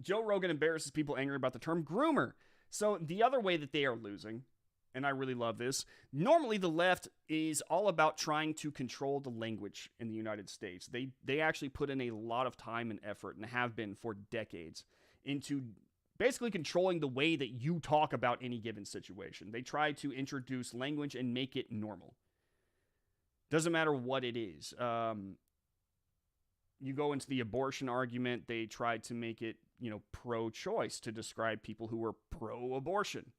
Speaker 1: Joe Rogan embarrasses people angry about the term groomer. So the other way that they are losing, and I really love this, normally the left is all about trying to control the language in the United States. They actually put in a lot of time and effort, and have been for decades, into basically controlling the way that you talk about any given situation. They try to introduce language and make it normal. Doesn't matter what it is. You go into the abortion argument, they tried to make it, you know, pro-choice to describe people who were pro-abortion,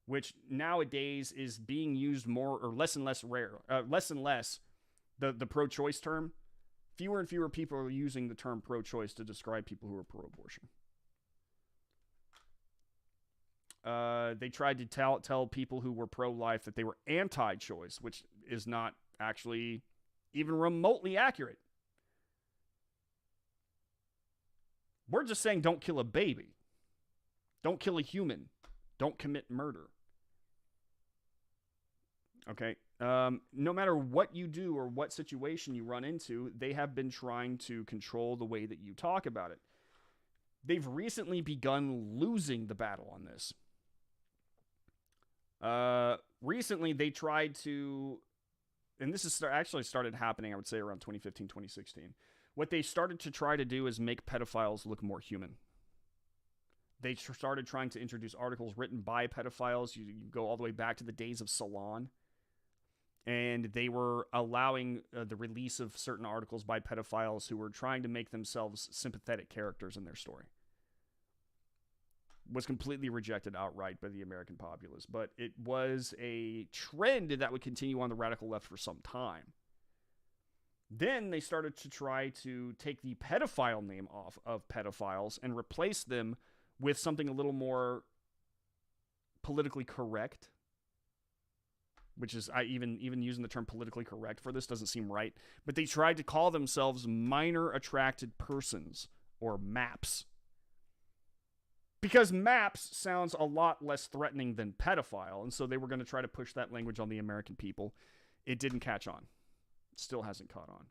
Speaker 1: which nowadays is being used more or less and less rare, less and less the pro-choice term. Fewer and fewer people are using the term pro-choice to describe people who are pro-abortion. They tried to tell people who were pro-life that they were anti-choice, which is not actually even remotely accurate. We're just saying don't kill a baby. Don't kill a human. Don't commit murder. Okay? No matter what you do or what situation you run into, they have been trying to control the way that you talk about it. They've recently begun losing the battle on this. Recently, they tried to, and this is actually started happening, I would say, around 2015, 2016. What they started to try to do is make pedophiles look more human. They started trying to introduce articles written by pedophiles. You go all the way back to the days of Salon. And they were allowing the release of certain articles by pedophiles who were trying to make themselves sympathetic characters in their story. Was completely rejected outright by the American populace. But it was a trend that would continue on the radical left for some time. Then they started to try to take the pedophile name off of pedophiles and replace them with something a little more politically correct. Which is, even using the term politically correct for this doesn't seem right. But they tried to call themselves minor attracted persons, or MAPS. Because MAPS sounds a lot less threatening than pedophile, and so they were going to try to push that language on the American people. It didn't catch on. Still hasn't caught on.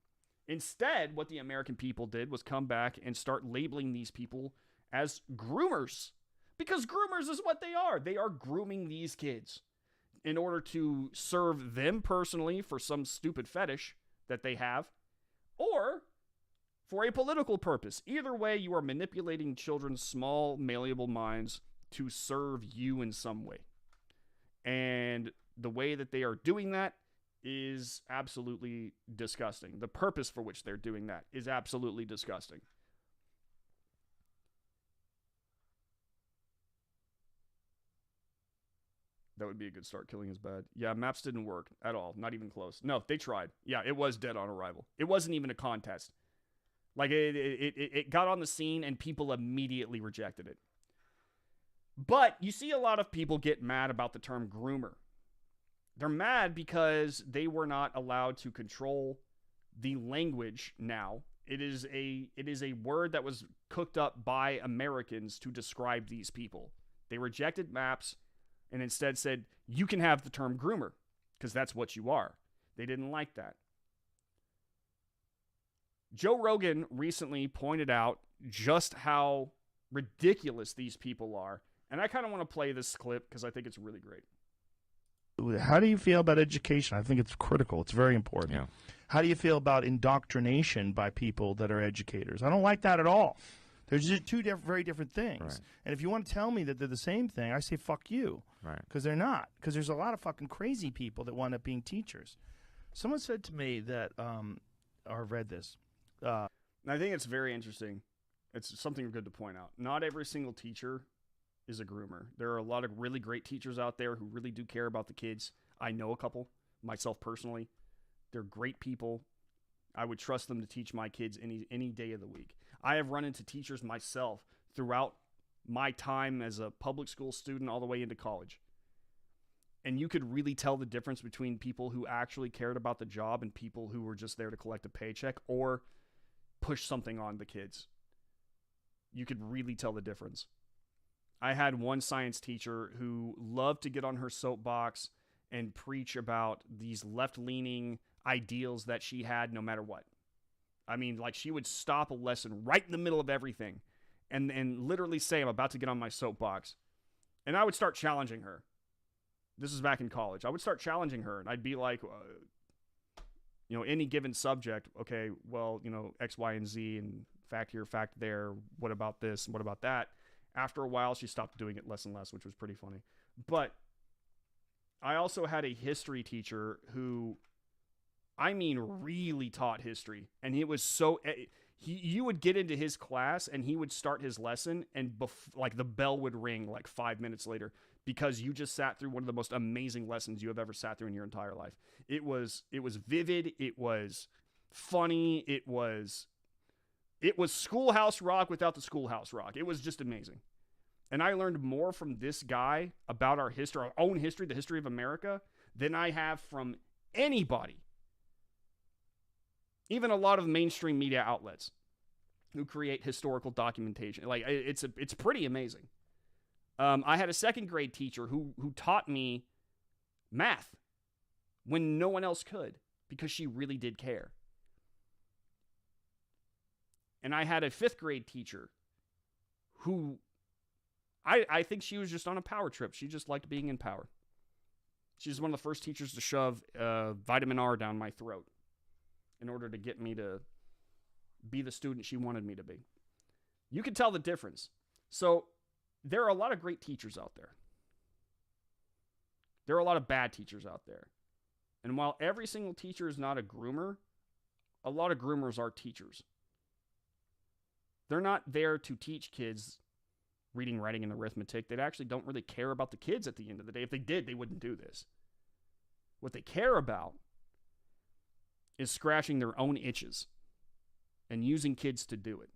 Speaker 1: Instead, what the American people did was come back and start labeling these people as groomers. Because groomers is what they are. They are grooming these kids in order to serve them personally for some stupid fetish that they have, or for a political purpose. Either way, you are manipulating children's small, malleable minds to serve you in some way. And the way that they are doing that is absolutely disgusting. The purpose for which they're doing that is absolutely disgusting. That would be a good start. Killing is bad. Yeah, maps didn't work at all. Not even close. No, they tried. Yeah, it was dead on arrival. It wasn't even a contest. Like, it got on the scene and people immediately rejected it. But you see a lot of people get mad about the term groomer. They're mad because they were not allowed to control the language now. It is a word that was cooked up by Americans to describe these people. They rejected maps and instead said, you can have the term groomer because that's what you are. They didn't like that. Joe Rogan recently pointed out just how ridiculous these people are. And I kind of want to play this clip because I think it's really great.
Speaker 2: How do you feel about education? I think it's critical. It's very important.
Speaker 3: Yeah.
Speaker 2: How do you feel about indoctrination by people that are educators? I don't like that at all. There's just two very different things.
Speaker 3: Right.
Speaker 2: And if you want to tell me that they're the same thing, I say fuck you.
Speaker 3: Right.
Speaker 2: Because they're not. Because there's a lot of fucking crazy people that wind up being teachers. Someone said to me that, or read this.
Speaker 1: And I think it's very interesting. It's something good to point out. Not every single teacher is a groomer. There are a lot of really great teachers out there who really do care about the kids. I know a couple, myself personally. They're great people. I would trust them to teach my kids any day of the week. I have run into teachers myself throughout my time as a public school student all the way into college. And you could really tell the difference between people who actually cared about the job and people who were just there to collect a paycheck or push something on the kids. You could really tell the difference. I had one science teacher who loved to get on her soapbox and preach about these left-leaning ideals that she had no matter what. I mean, like, she would stop a lesson right in the middle of everything and literally say, I'm about to get on my soapbox. And I would start challenging her. This is back in college. I would start challenging her, and I'd be like, any given subject, okay, well, X, Y, and Z, and fact here, fact there, what about this, and what about that? After a while, she stopped doing it less and less, which was pretty funny. But I also had a history teacher who, really taught history. And he was so... You would get into his class, and he would start his lesson, and the bell would ring 5 minutes later because you just sat through one of the most amazing lessons you have ever sat through in your entire life. It was vivid. It was funny. It was Schoolhouse Rock without the Schoolhouse Rock. It was just amazing. And I learned more from this guy about our history, our own history, the history of America, than I have from anybody. Even a lot of mainstream media outlets who create historical documentation. It's pretty amazing. I had a second grade teacher who taught me math when no one else could because she really did care. And I had a fifth grade teacher who I think she was just on a power trip. She just liked being in power. She's one of the first teachers to shove vitamin R down my throat in order to get me to be the student she wanted me to be. You can tell the difference. So there are a lot of great teachers out there. There are a lot of bad teachers out there. And while every single teacher is not a groomer, a lot of groomers are teachers. They're not there to teach kids reading, writing, and arithmetic. They actually don't really care about the kids at the end of the day. If they did, they wouldn't do this. What they care about is scratching their own itches and using kids to do it.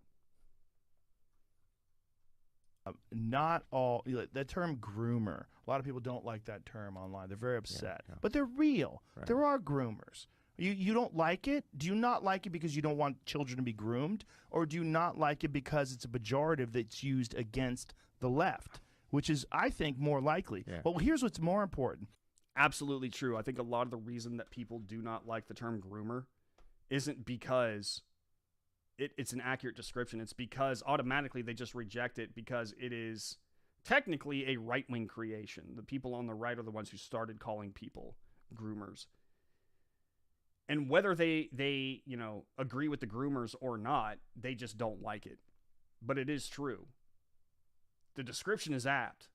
Speaker 2: Not all, that term groomer, a lot of people don't like that term online. They're very upset.
Speaker 3: Yeah.
Speaker 2: But they're real.
Speaker 3: Right.
Speaker 2: There are groomers. You don't like it? Do you not like it because you don't want children to be groomed? Or do you not like it because it's a pejorative that's used against the left, which is, I think, more likely?
Speaker 3: Yeah.
Speaker 2: But here's what's more important.
Speaker 1: Absolutely true. I think a lot of the reason that people do not like the term groomer isn't because it's an accurate description. It's because automatically they just reject it because it is technically a right-wing creation. The people on the right are the ones who started calling people groomers. And whether they agree with the groomers or not, they just don't like it. But it is true. The description is apt.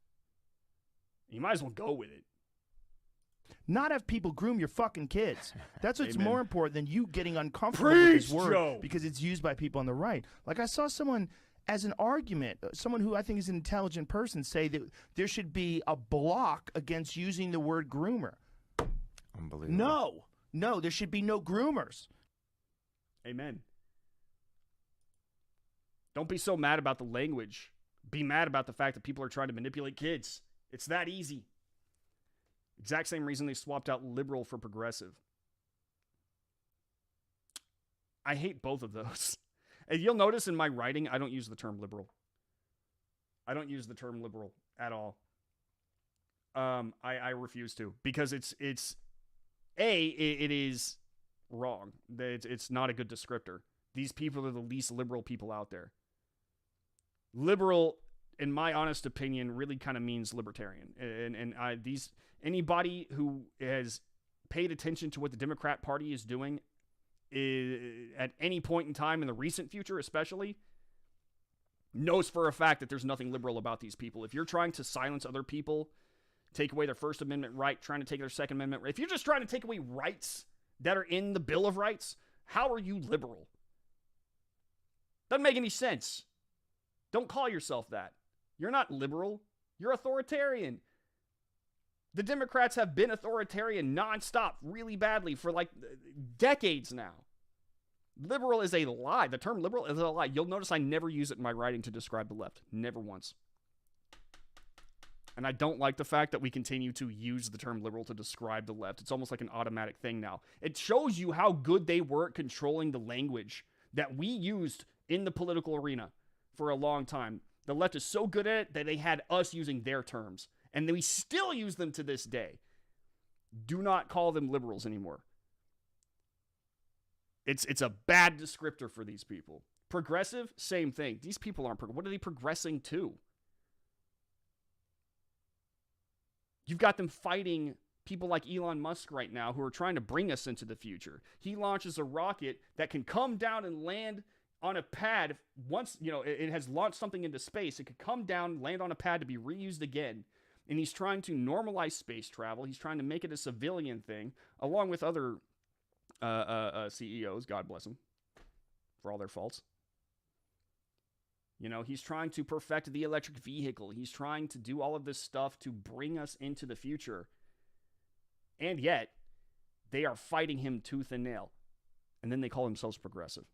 Speaker 1: You might as well go with it.
Speaker 2: Not have people groom your fucking kids. That's what's
Speaker 1: Amen.
Speaker 2: more important than you getting uncomfortable with this
Speaker 1: Preach,
Speaker 2: word
Speaker 1: Joe.
Speaker 2: because it's used by people on the right. Like I saw someone as an argument, someone who I think is an intelligent person, say that there should be a block against using the word groomer.
Speaker 3: Unbelievable.
Speaker 2: No, there should be no groomers.
Speaker 1: Amen. Don't be so mad about the language. Be mad about the fact that people are trying to manipulate kids. It's that easy. Exact same reason they swapped out liberal for progressive. I hate both of those. And you'll notice in my writing, I don't use the term liberal. I don't use the term liberal at all. I refuse to, because it is wrong. It's not a good descriptor. These people are the least liberal people out there. Liberal, in my honest opinion, really kind of means libertarian. And anybody who has paid attention to what the Democrat Party is doing at any point in time in the recent future, especially, knows for a fact that there's nothing liberal about these people. If you're trying to silence other people, take away their First Amendment right, trying to take their Second Amendment right, if you're just trying to take away rights that are in the Bill of Rights, how are you liberal? Doesn't make any sense. Don't call yourself that. You're not liberal. You're authoritarian. The Democrats have been authoritarian nonstop really badly for like decades now. Liberal is a lie. The term liberal is a lie. You'll notice I never use it in my writing to describe the left. Never once. And I don't like the fact that we continue to use the term liberal to describe the left. It's almost like an automatic thing now. It shows you how good they were at controlling the language that we used in the political arena for a long time. The left is so good at it that they had us using their terms. And we still use them to this day. Do not call them liberals anymore. It's a bad descriptor for these people. Progressive, same thing. These people aren't what are they progressing to? You've got them fighting people like Elon Musk right now who are trying to bring us into the future. He launches a rocket that can come down and land on a pad. Once, it has launched something into space, it could come down, land on a pad to be reused again. And he's trying to normalize space travel. He's trying to make it a civilian thing, along with other CEOs, God bless them, for all their faults. He's trying to perfect the electric vehicle. He's trying to do all of this stuff to bring us into the future. And yet, they are fighting him tooth and nail. And then they call themselves progressive.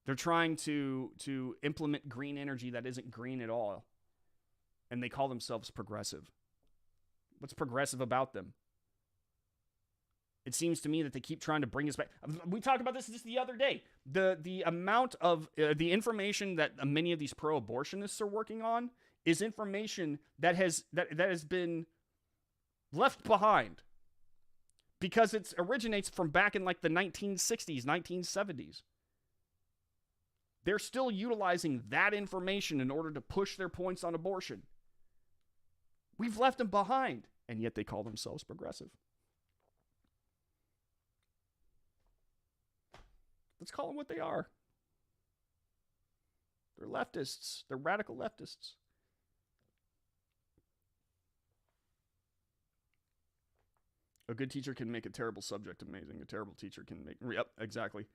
Speaker 1: They're trying to implement green energy that isn't green at all. And they call themselves progressive. What's progressive about them? It seems to me that they keep trying to bring us back. We talked about this just the other day. The amount of the information that many of these pro-abortionists are working on is information that has been left behind because it originates from back in like the 1960s, 1970s. They're still utilizing that information in order to push their points on abortion. We've left them behind, and yet they call themselves progressive. Let's call them what they are. They're leftists. They're radical leftists. A good teacher can make a terrible subject amazing. A terrible teacher can make... Yep, exactly.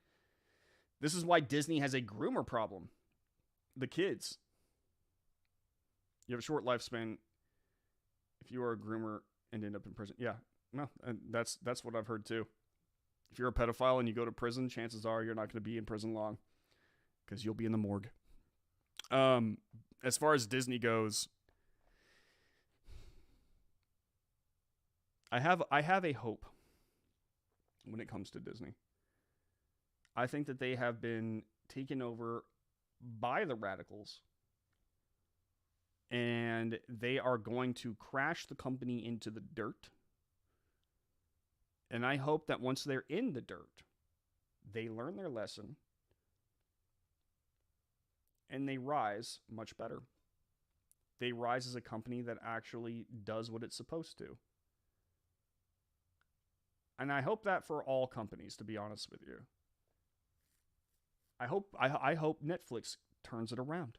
Speaker 1: This is why Disney has a groomer problem. The kids. You have a short lifespan if you are a groomer and end up in prison. Yeah, no, and that's what I've heard too. If you're a pedophile and you go to prison, chances are you're not going to be in prison long because you'll be in the morgue. As far as Disney goes, I have a hope when it comes to Disney. I think that they have been taken over by the radicals, and they are going to crash the company into the dirt. And I hope that once they're in the dirt, they learn their lesson and they rise much better. They rise as a company that actually does what it's supposed to. And I hope that for all companies, to be honest with you. I hope Netflix turns it around.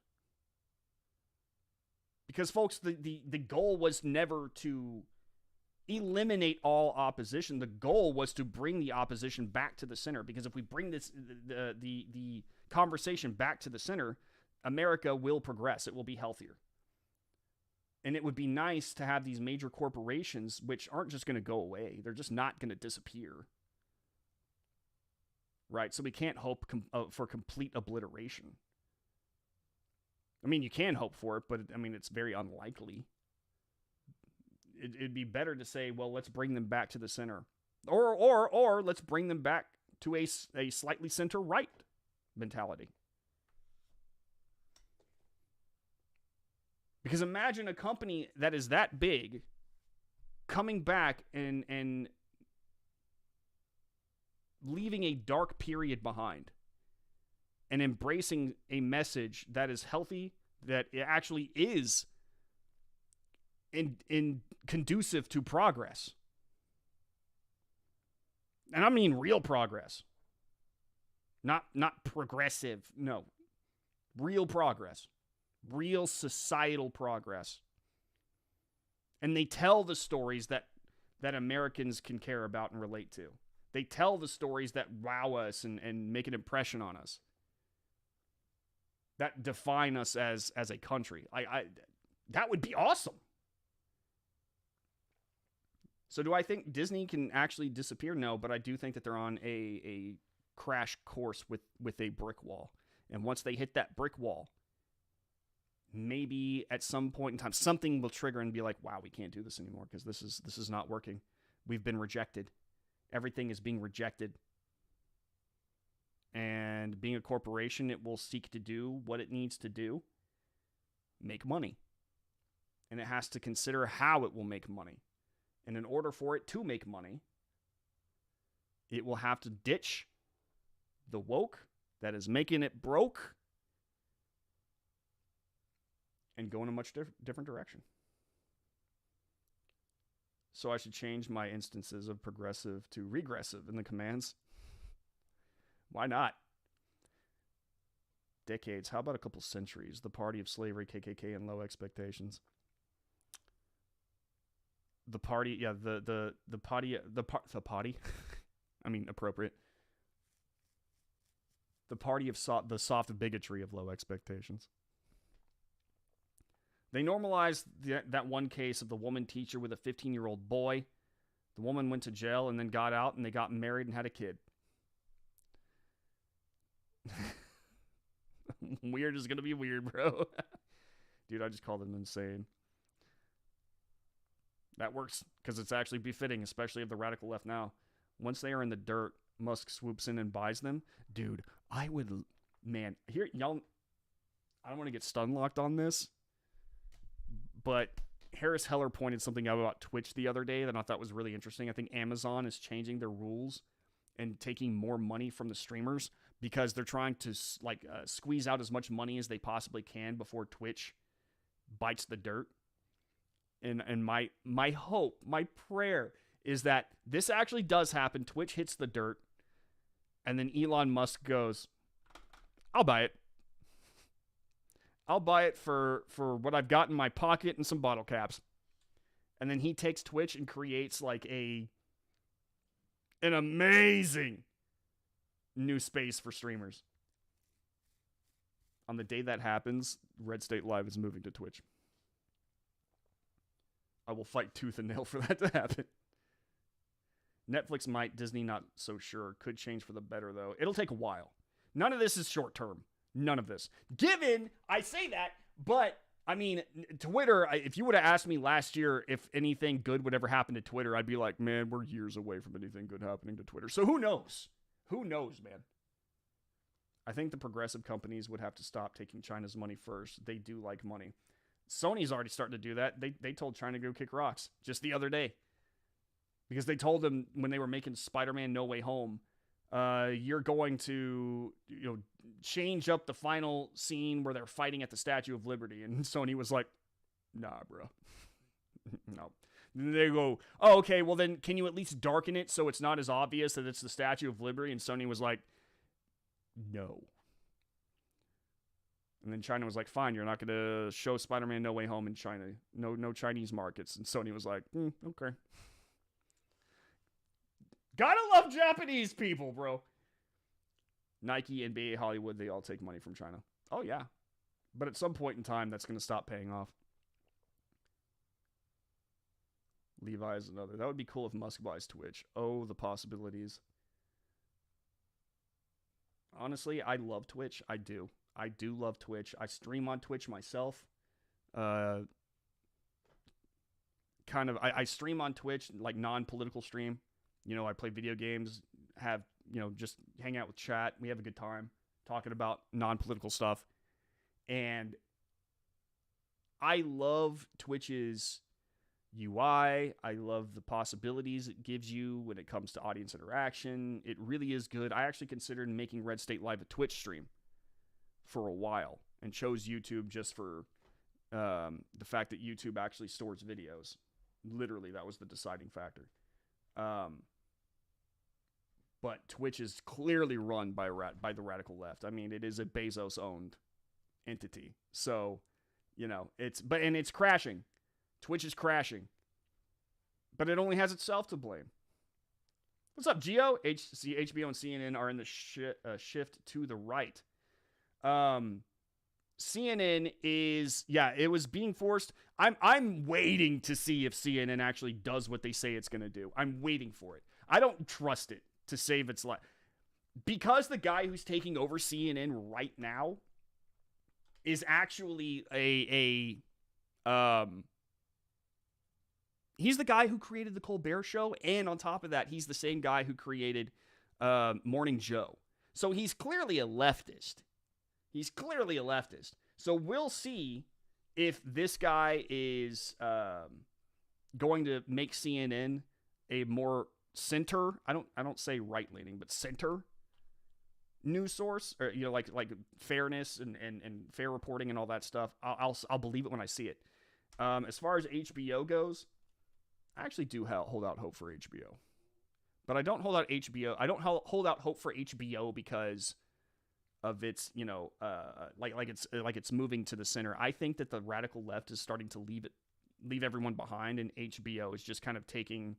Speaker 1: Because, folks, the goal was never to eliminate all opposition. The goal was to bring the opposition back to the center. Because if we bring the conversation back to the center, America will progress. It will be healthier. And it would be nice to have these major corporations, which aren't just going to go away. They're just not going to disappear. Right? So we can't hope for complete obliteration. I mean, you can hope for it, but I mean, it's very unlikely. it'd be better to say, well, let's bring them back to the center, or let's bring them back to a slightly center right mentality. Because imagine a company that is that big coming back and leaving a dark period behind and embracing a message that is healthy, that it actually is in conducive to progress. And I mean real progress. Not progressive. No. Real progress. Real societal progress. And they tell the stories that Americans can care about and relate to. They tell the stories that wow us and make an impression on us. That define us as a country. That would be awesome. So do I think Disney can actually disappear? No, but I do think that they're on a crash course with a brick wall. And once they hit that brick wall, maybe at some point in time, something will trigger and be like, wow, we can't do this anymore because this is not working. We've been rejected. Everything is being rejected. And being a corporation, it will seek to do what it needs to do, make money. And it has to consider how it will make money. And in order for it to make money, it will have to ditch the woke that is making it broke and go in a much different direction. So I should change my instances of progressive to regressive in the commands. Why not? Decades. How about a couple centuries? The party of slavery, KKK, and low expectations. The party, yeah, the party. I mean, appropriate. The party of the soft bigotry of low expectations. They normalized that one case of the woman teacher with a 15-year-old boy. The woman went to jail and then got out, and they got married and had a kid. Weird is gonna be weird, bro. Dude, I just called them insane. That works because it's actually befitting, especially of the radical left now. Once they are in the dirt, Musk swoops in and buys them. Dude, I would, man, here, y'all, I don't want to get stun locked on this, but Harris Heller pointed something out about Twitch the other day that I thought was really interesting. I think Amazon is changing their rules and taking more money from the streamers because they're trying to squeeze out as much money as they possibly can before Twitch bites the dirt. And my hope, my prayer is that this actually does happen. Twitch hits the dirt, and then Elon Musk goes, I'll buy it. I'll buy it for what I've got in my pocket and some bottle caps. And then he takes Twitch and creates like an amazing new space for streamers. On the day that happens, Red State Live is moving to Twitch. I will fight tooth and nail for that to happen. Netflix might, Disney not so sure. Could change for the better, though. It'll take a while. None of this is short term. None of this. Given, I say that, but, I mean, Twitter, if you would have asked me last year if anything good would ever happen to Twitter, I'd be like, man, we're years away from anything good happening to Twitter. So who knows? Who knows, man? I think the progressive companies would have to stop taking China's money first. They do like money. Sony's already starting to do that. They told China to go kick rocks just the other day. Because they told them when they were making Spider-Man No Way Home, you're going to change up the final scene where they're fighting at the Statue of Liberty. And Sony was like, nah, bro. No. And they go, oh, okay, well then can you at least darken it so it's not as obvious that it's the Statue of Liberty? And Sony was like, no. And then China was like, fine, you're not going to show Spider-Man No Way Home in China. No Chinese markets. And Sony was like, okay. Gotta love Japanese people, bro. Nike, NBA, Hollywood, they all take money from China. Oh, yeah. But at some point in time, that's going to stop paying off. Levi's another. That would be cool if Musk buys Twitch. Oh, the possibilities. Honestly, I love Twitch. I do. I do love Twitch. I stream on Twitch myself. kind of I stream on Twitch, like non-political stream. You know, I play video games, have, you know, just hang out with chat. We have a good time talking about non-political stuff. And I love Twitch's UI. I love the possibilities it gives you when it comes to audience interaction. It really is good. I actually considered making Red State Live a Twitch stream for a while and chose YouTube just for the fact that YouTube actually stores videos. Literally, that was the deciding factor. But Twitch is clearly run by the radical left. I mean, it is a Bezos-owned entity. So, you know, it's crashing. Twitch is crashing. But it only has itself to blame. What's up, Gio? HBO and CNN are in the shift to the right. CNN is, it was being forced. I'm waiting to see if CNN actually does what they say it's going to do. I'm waiting for it. I don't trust it to save its life. Because the guy who's taking over CNN right now is actually he's the guy who created the Colbert Show, and on top of that, he's the same guy who created Morning Joe. So he's clearly a leftist. So we'll see if this guy is going to make CNN a more center. I don't say right leaning, but center news source, or, you know, like fairness and fair reporting and all that stuff. I'll believe it when I see it. As far as HBO goes, I actually do hold out hope for HBO, but I don't hold out HBO. I don't hold out hope for HBO because of its, you know, like it's moving to the center. I think that the radical left is starting to leave everyone behind, and HBO is just kind of taking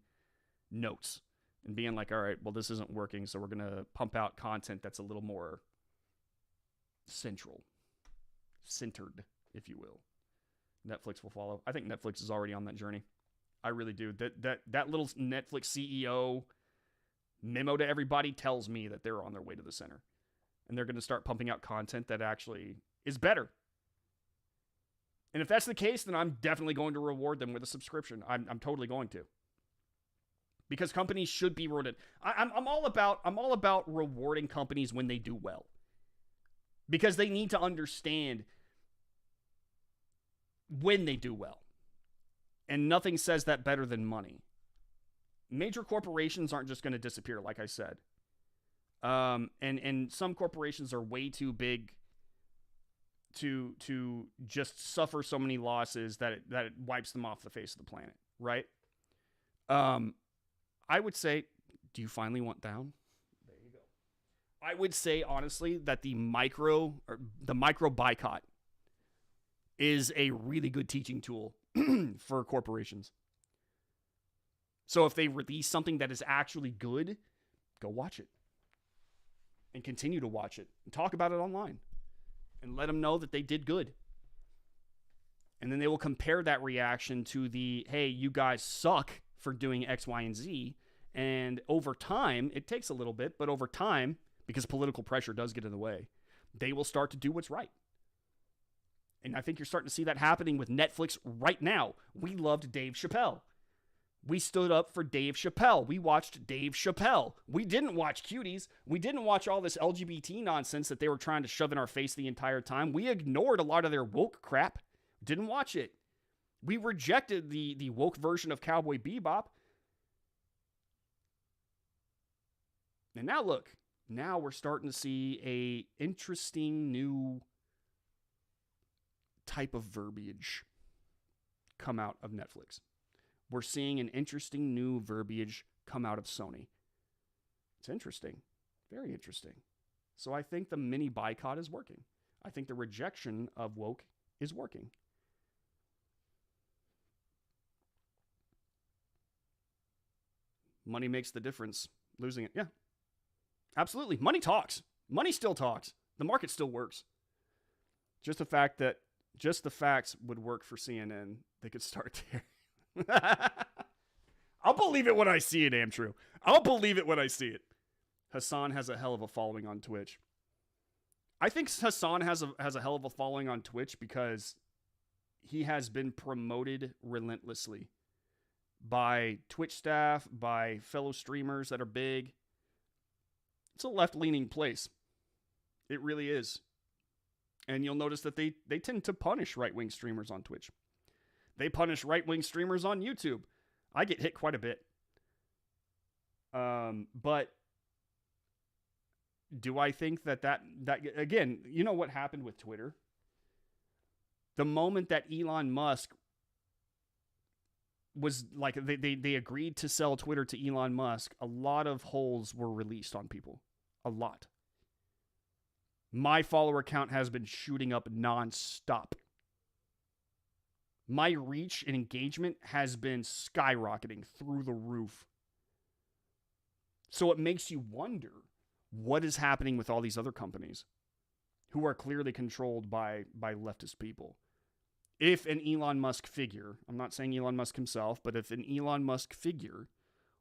Speaker 1: notes and being like, all right, well, this isn't working, so we're gonna pump out content that's a little more centered, if you will. Netflix will follow. I think Netflix is already on that journey. I really do. That little Netflix CEO memo to everybody tells me that they're on their way to the center. And they're going to start pumping out content that actually is better. And if that's the case, then I'm definitely going to reward them with a subscription. I'm totally going to. Because companies should be rewarded. I'm all about rewarding companies when they do well. Because they need to understand when they do well. And nothing says that better than money. Major corporations aren't just going to disappear, like I said. And some corporations are way too big to just suffer so many losses that it wipes them off the face of the planet, right? I would say, do you finally want down? There you go. I would say honestly that the micro boycott is a really good teaching tool for corporations. So if they release something that is actually good, go watch it. And continue to watch it. And talk about it online. And let them know that they did good. And then they will compare that reaction to the, hey, you guys suck for doing X, Y, and Z. And over time, it takes a little bit, but over time, because political pressure does get in the way, they will start to do what's right. And I think you're starting to see that happening with Netflix right now. We loved Dave Chappelle. We stood up for Dave Chappelle. We watched Dave Chappelle. We didn't watch Cuties. We didn't watch all this LGBT nonsense that they were trying to shove in our face the entire time. We ignored a lot of their woke crap. Didn't watch it. We rejected the woke version of Cowboy Bebop. And now look, now we're starting to see a interesting new type of verbiage come out of Netflix. We're seeing an interesting new verbiage come out of Sony. It's interesting. Very interesting. So I think the mini boycott is working. I think the rejection of woke is working. Money makes the difference. Losing it, yeah. Absolutely. Money talks. Money still talks. The market still works. Just the facts would work for CNN. They could start there. I'll believe it when I see it, Amtrue. I'll believe it when I see it. Hassan has a hell of a following on Twitch. I think Hassan has a hell of a following on Twitch because he has been promoted relentlessly by Twitch staff, by fellow streamers that are big. It's a left-leaning place. It really is. And you'll notice that they tend to punish right-wing streamers on Twitch. They punish right-wing streamers on YouTube. I get hit quite a bit. But do I think that again, you know what happened with Twitter? The moment that Elon Musk was like, they agreed to sell Twitter to Elon Musk, a lot of holes were released on people. A lot. My follower count has been shooting up nonstop. My reach and engagement has been skyrocketing through the roof. So it makes you wonder what is happening with all these other companies who are clearly controlled by leftist people. If an Elon Musk figure, I'm not saying Elon Musk himself, but if an Elon Musk figure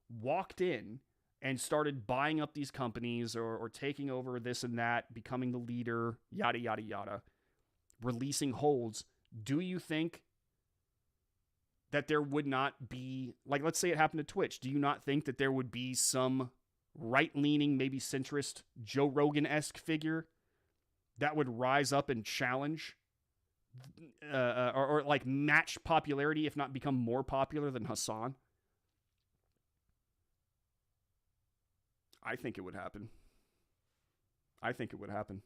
Speaker 1: walked in and started buying up these companies or taking over this and that, becoming the leader, yada, yada, yada, releasing holds, do you think that there would not be, like, let's say it happened to Twitch, do you not think that there would be some right-leaning, maybe centrist, Joe Rogan-esque figure that would rise up and challenge or like match popularity, if not become more popular than Hasan? I think it would happen. I think it would happen.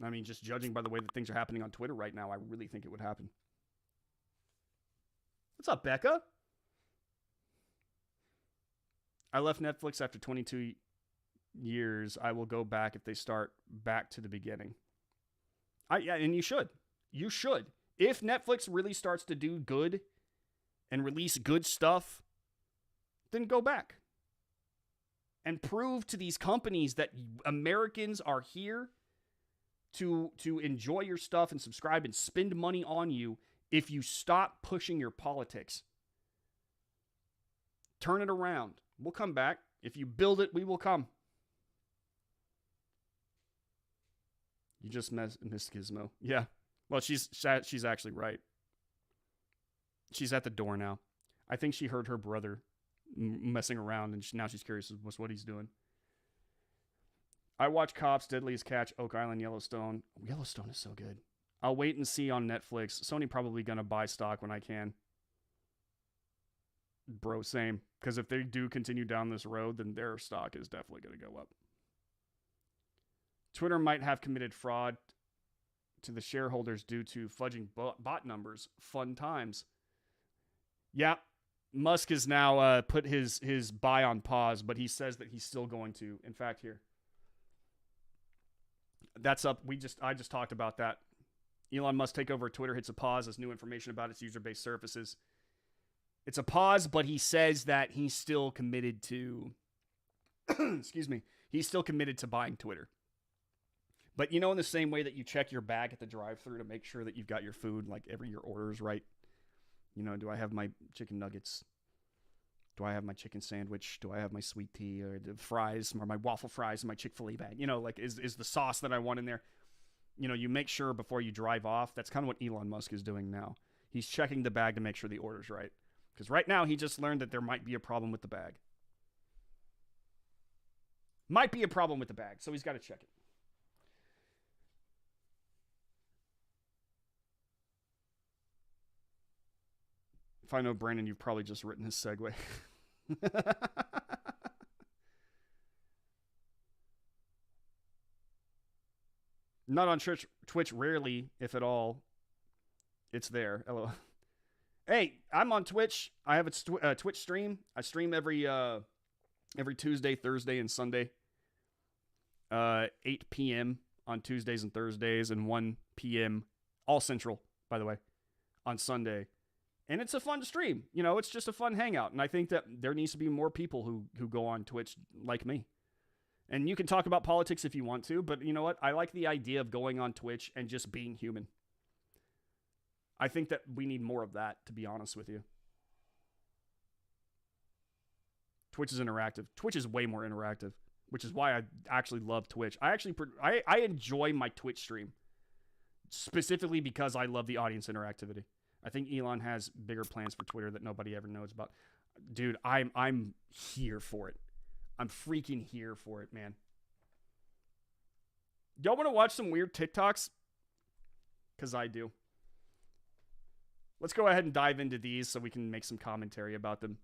Speaker 1: I mean, just judging by the way that things are happening on Twitter right now, I really think it would happen. What's up, Becca? I left Netflix after 22 years. I will go back if they start back to the beginning. Yeah, and you should. You should. If Netflix really starts to do good and release good stuff, then go back and prove to these companies that Americans are here to enjoy your stuff and subscribe and spend money on you if you stop pushing your politics. Turn it around. We'll come back. If you build it, we will come. You just missed Gizmo. Yeah. Well, she's actually right. She's at the door now. I think she heard her brother messing around, and now she's curious as what he's doing. I watch Cops, Deadliest Catch, Oak Island, Yellowstone. Yellowstone is so good. I'll wait and see on Netflix. Sony probably going to buy stock when I can. Bro, same. Because if they do continue down this road, then their stock is definitely going to go up. Twitter might have committed fraud to the shareholders due to fudging bot numbers. Fun times. Yeah, Musk has now put his buy on pause, but he says that he's still going to. In fact, here. That's up. I just talked about that. Elon Musk take over Twitter, hits a pause as new information about its user-based surfaces. It's a pause, but he says that he's still committed to excuse me. He's still committed to buying Twitter. But in the same way that you check your bag at the drive-thru to make sure that you've got your food, like your order is right. Do I have my chicken nuggets? Do I have my chicken sandwich? Do I have my sweet tea or the fries or my waffle fries in my Chick-fil-A bag? Is the sauce that I want in there? You make sure before you drive off. That's kind of what Elon Musk is doing now. He's checking the bag to make sure the order's right. Because right now he just learned that there might be a problem with the bag. Might be a problem with the bag, so he's got to check it. If I know Brandon, you've probably just written his segue. Not on Twitch, rarely, if at all. It's there. LOL. Hey, I'm on Twitch. I have a Twitch stream. I stream every Tuesday, Thursday, and Sunday. 8 p.m. on Tuesdays and Thursdays, and 1 p.m. all Central, by the way, on Sunday. And it's a fun stream. It's just a fun hangout. And I think that there needs to be more people who go on Twitch like me. And you can talk about politics if you want to, but you know what? I like the idea of going on Twitch and just being human. I think that we need more of that, to be honest with you. Twitch is interactive. Twitch is way more interactive, which is why I actually love Twitch. I enjoy my Twitch stream, specifically because I love the audience interactivity. I think Elon has bigger plans for Twitter that nobody ever knows about. Dude, I'm here for it. I'm freaking here for it, man. Y'all want to watch some weird TikToks? Because I do. Let's go ahead and dive into these so we can make some commentary about them.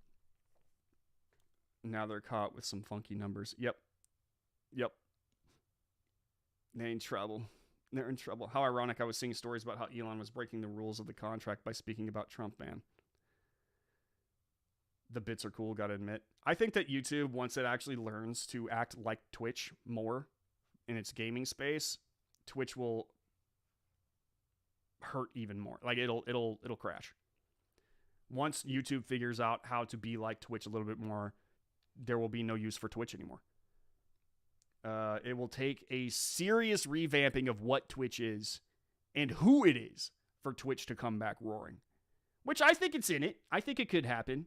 Speaker 1: Now they're caught with some funky numbers. Yep. They're in trouble. They're in trouble. How ironic, I was seeing stories about how Elon was breaking the rules of the contract by speaking about Trump, man. The bits are cool, gotta admit. I think that YouTube, once it actually learns to act like Twitch more in its gaming space, Twitch will hurt even more. Like it'll crash. Once YouTube figures out how to be like Twitch a little bit more, there will be no use for Twitch anymore. It will take a serious revamping of what Twitch is and who it is for Twitch to come back roaring. Which I think it's in it. I think it could happen.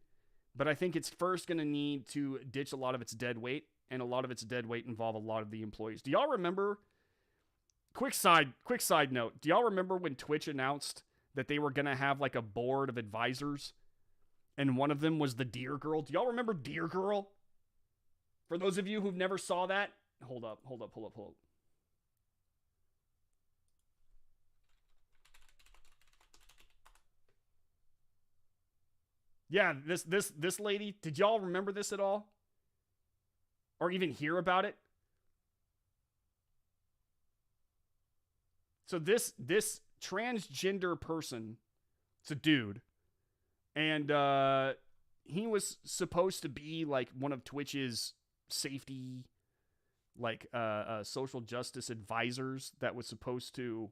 Speaker 1: But I think it's first going to need to ditch a lot of its dead weight. And a lot of its dead weight involve a lot of the employees. Do y'all remember? Quick side note. Do y'all remember when Twitch announced that they were going to have like a board of advisors? And one of them was the Deer Girl. Do y'all remember Deer Girl? For those of you who've never saw that, hold up. Yeah, this lady, did y'all remember this at all? Or even hear about it? So this transgender person, it's a dude, and he was supposed to be like one of Twitch's safety, like social justice advisors that was supposed to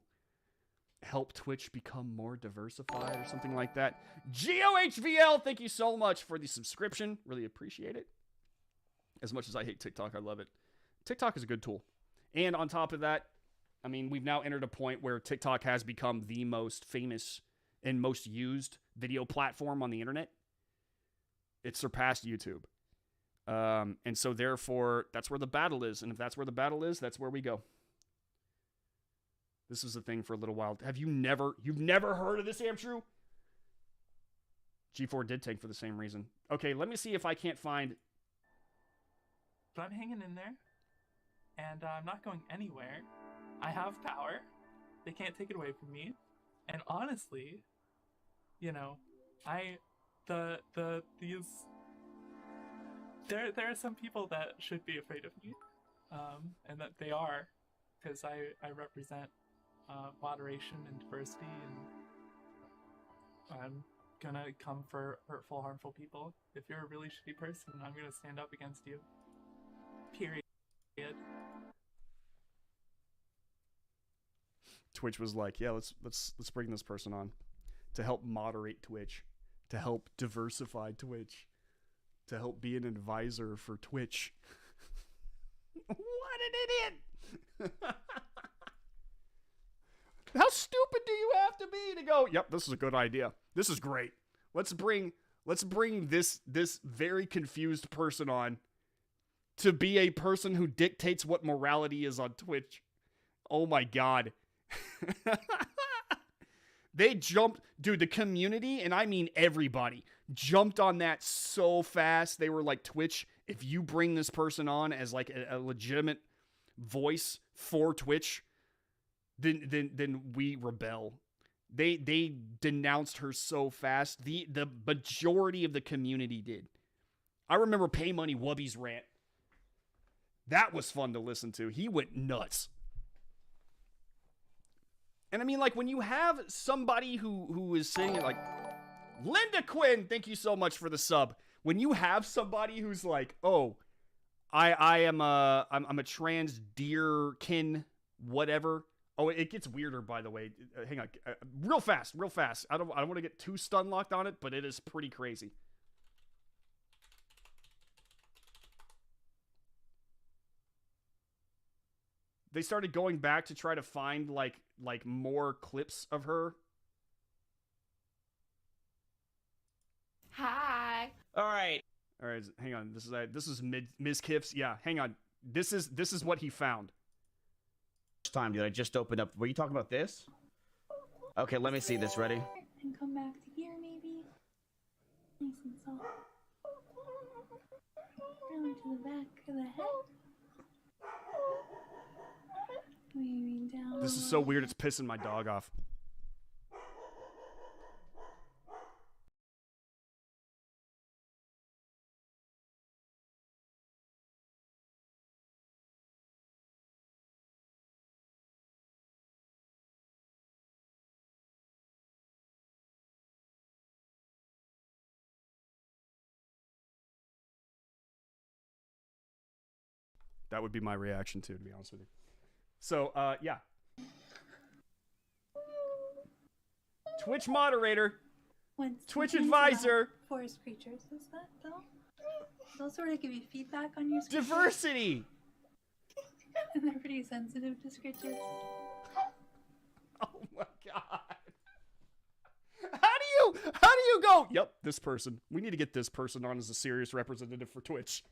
Speaker 1: help Twitch become more diversified or something like that. GOHVL, thank you so much for the subscription. Really appreciate it. As much as I hate TikTok, I love it. TikTok is a good tool. And on top of that, I mean, we've now entered a point where TikTok has become the most famous and most used video platform on the internet. It surpassed YouTube. And so therefore, that's where the battle is. And if that's where the battle is, that's where we go. This is a thing for a little while. You've never heard of this, Amtrue? G4 did tank for the same reason. Okay, let me see if I can't find...
Speaker 4: But I'm hanging in there, and I'm not going anywhere. I have power. They can't take it away from me. And honestly, you know, there are some people that should be afraid of me, and that they are, because I represent moderation and diversity, and I'm gonna come for hurtful, harmful people. If you're a really shitty person, I'm gonna stand up against you. Period.
Speaker 1: Twitch was like, yeah, let's bring this person on to help moderate Twitch, to help diversify Twitch, to help be an advisor for Twitch. What an idiot! How stupid do you have to be to go, yep, this is a good idea. This is great. Let's bring this very confused person on to be a person who dictates what morality is on Twitch. Oh my God. They jumped, dude, the community, and I mean everybody, jumped on that so fast. They were like, Twitch, if you bring this person on as like a legitimate voice for Twitch, then we rebel. They denounced her so fast. The majority of the community did. I remember Pay Money Wubby's rant. That was fun to listen to. He went nuts. And I mean, like, when you have somebody who is saying, like, Linda Quinn, thank you so much for the sub. When you have somebody who's like, oh, I'm a trans deer kin, whatever. Oh, it gets weirder, by the way. Hang on, real fast. I don't want to get too stun locked on it, but it is pretty crazy. They started going back to try to find like more clips of her.
Speaker 5: Hi.
Speaker 1: All right, hang on. This is Ms. Kiffs. Yeah, hang on. This is what he found.
Speaker 6: Time, dude. I just opened up. Were you talking about this? Okay, let me see this. Ready?
Speaker 5: and come back to here, maybe. Nice and soft. Down to the back of the head. Maybe down.
Speaker 1: This is so weird, it's pissing my dog off. That would be my reaction too, to be honest with you. So, yeah. Twitch moderator,
Speaker 5: What's
Speaker 1: Twitch
Speaker 5: nice
Speaker 1: advisor.
Speaker 5: about forest creatures is that though? They'll sort of give you feedback on your screeches.
Speaker 1: Diversity.
Speaker 5: And they're pretty sensitive to screeches.
Speaker 1: Oh my god. How do you go? Yep, this person. We need to get this person on as a serious representative for Twitch.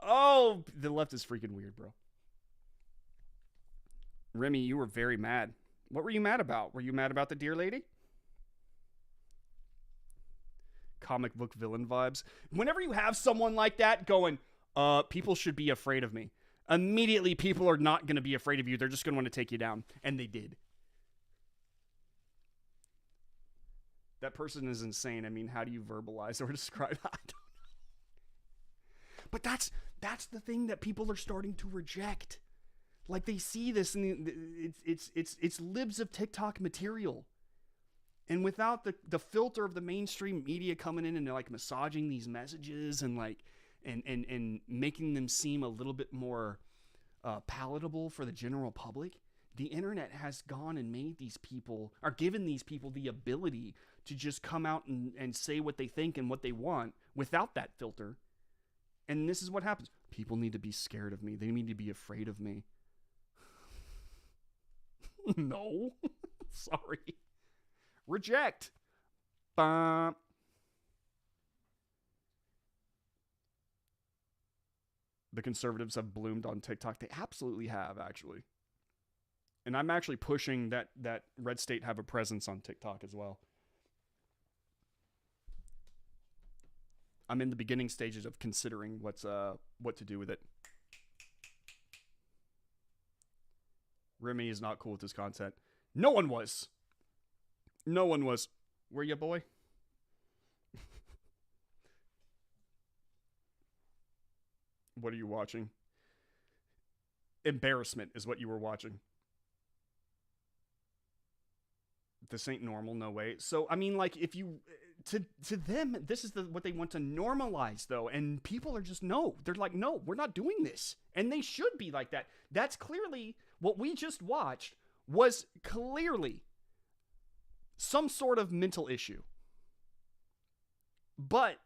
Speaker 1: Oh, the left is freaking weird, bro. Remy, you were very mad. What were you mad about? Were you mad about the deer lady? Comic book villain vibes. Whenever you have someone like that going, people should be afraid of me. Immediately, people are not going to be afraid of you. They're just going to want to take you down. And they did. That person is insane. I mean, how do you verbalize or describe that? I don't know. But that's the thing that people are starting to reject. Like, they see this and it's libs of TikTok material. And without the filter of the mainstream media coming in and like massaging these messages and like and making them seem a little bit more palatable for the general public, the internet has gone and made these people, or given these people the ability to just come out and say what they think and what they want without that filter. And this is what happens. People need to be scared of me. They need to be afraid of me. No. Sorry. Reject. Bum. The conservatives have bloomed on TikTok. They absolutely have, actually. And I'm actually pushing that Red State have a presence on TikTok as well. I'm in the beginning stages of considering what to do with it. Remy is not cool with this content. No one was. No one was. Were you, boy? What are you watching? Embarrassment is what you were watching. This ain't normal, no way. So, I mean, like, if you... To them, this is what they want to normalize, though. And people are just, no. They're like, no, we're not doing this. And they should be like that. That's clearly... What we just watched was clearly some sort of mental issue. But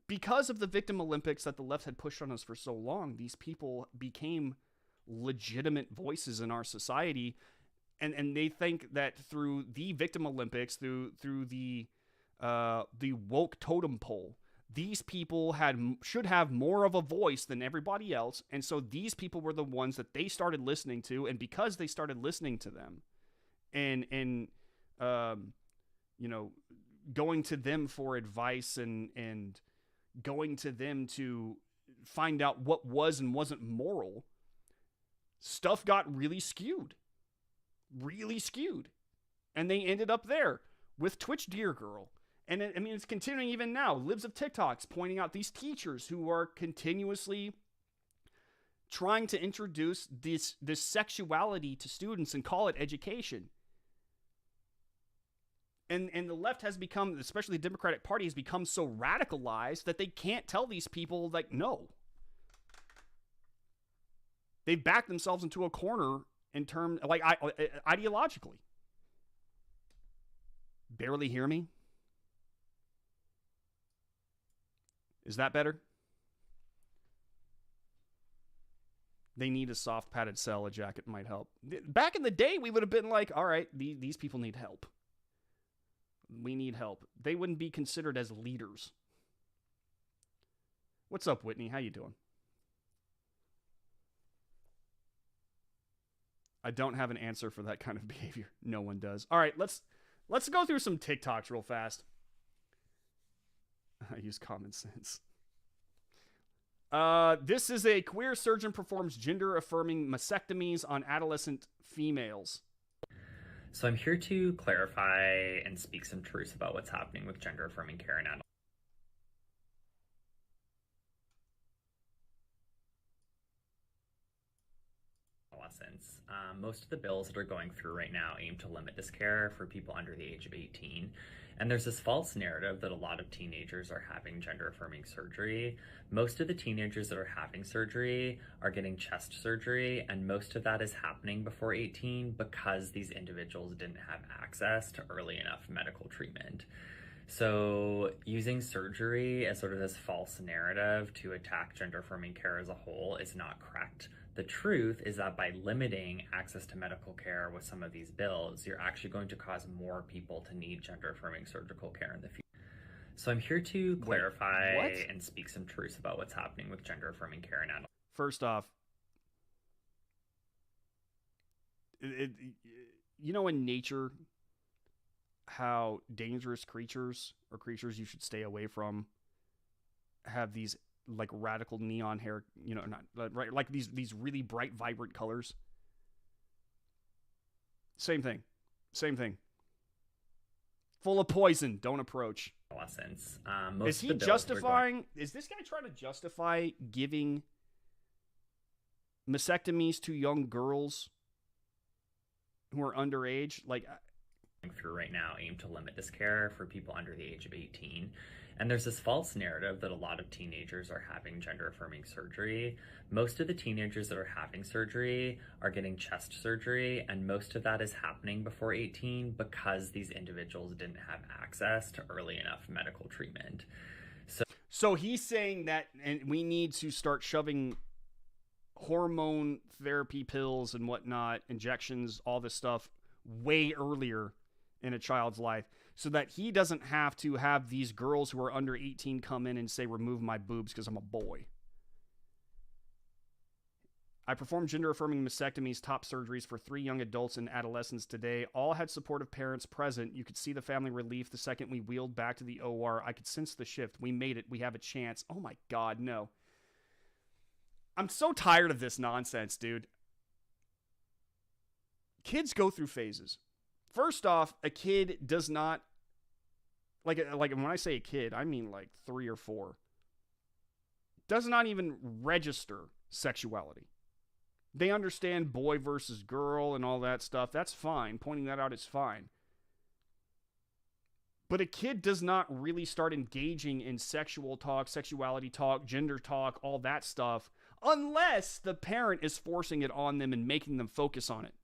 Speaker 1: because of the victim Olympics that the left had pushed on us for so long, these people became legitimate voices in our society. And they think that through the victim Olympics, through the woke totem pole, these people should have more of a voice than everybody else. And so these people were the ones that they started listening to. And because they started listening to them and you know, going to them for advice and going to them to find out what was and wasn't moral, stuff got really skewed. Really skewed. And they ended up there with Twitch Deer Girl. And I mean, it's continuing even now. Libs of TikToks pointing out these teachers who are continuously trying to introduce this sexuality to students and call it education. And the left has become, especially the Democratic Party, has become so radicalized that they can't tell these people, like, no. They've backed themselves into a corner in terms, like, ideologically. Barely hear me? Is that better? They need a soft padded cell. A jacket might help. Back in the day, we would have been like, all right, these people need help. We need help. They wouldn't be considered as leaders. What's up, Whitney? How you doing? I don't have an answer for that kind of behavior. No one does. All right, let's go through some TikToks real fast. I use common sense. This is a queer surgeon performs gender-affirming mastectomies on adolescent females.
Speaker 6: So I'm here to clarify and speak some truths about what's happening with gender-affirming care in adolescents. Most of the bills that are going through right now aim to limit this care for people under the age of 18. And there's this false narrative that a lot of teenagers are having gender-affirming surgery. Most of the teenagers that are having surgery are getting chest surgery, and most of that is happening before 18 because these individuals didn't have access to early enough medical treatment. So using surgery as sort of this false narrative to attack gender-affirming care as a whole is not correct. The truth is that by limiting access to medical care with some of these bills, you're actually going to cause more people to need gender-affirming surgical care in the future. So I'm here to clarify and speak some truths about what's happening with gender-affirming care in adults.
Speaker 1: First off, you know in nature how dangerous creatures or creatures you should stay away from have these like radical neon hair, you know, not right, like these really bright, vibrant colors. Same thing. Full of poison. Don't approach.
Speaker 6: Adolescents.
Speaker 1: Is he justifying? Is this guy trying to justify giving mastectomies to young girls who are underage? Like,
Speaker 6: through right now aim to limit this care for people under the age of 18. And there's this false narrative that a lot of teenagers are having gender-affirming surgery. Most of the teenagers that are having surgery are getting chest surgery, and most of that is happening before 18 because these individuals didn't have access to early enough medical treatment.
Speaker 1: So he's saying that and we need to start shoving hormone therapy pills and whatnot, injections, all this stuff way earlier in a child's life so that he doesn't have to have these girls who are under 18 come in and say, remove my boobs because I'm a boy. I performed gender-affirming mastectomies, top surgeries for 3 young adults and adolescents today. All had supportive parents present. You could see the family relief the second we wheeled back to the OR. I could sense the shift. We made it. We have a chance. Oh my God, no. I'm so tired of this nonsense, dude. Kids go through phases. First off, a kid does not, like when I say a kid, I mean like 3 or 4, does not even register sexuality. They understand boy versus girl and all that stuff. That's fine. Pointing that out is fine. But a kid does not really start engaging in sexual talk, sexuality talk, gender talk, all that stuff, unless the parent is forcing it on them and making them focus on it.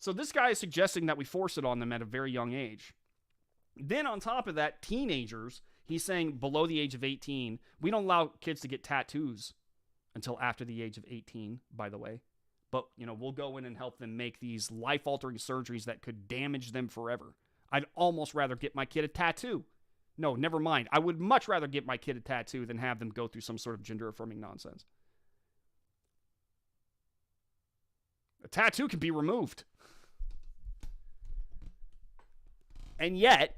Speaker 1: So this guy is suggesting that we force it on them at a very young age. Then on top of that, teenagers, he's saying below the age of 18, we don't allow kids to get tattoos until after the age of 18, by the way. But, you know, we'll go in and help them make these life-altering surgeries that could damage them forever. I'd almost rather get my kid a tattoo. No, never mind. I would much rather get my kid a tattoo than have them go through some sort of gender-affirming nonsense. A tattoo can be removed. And yet,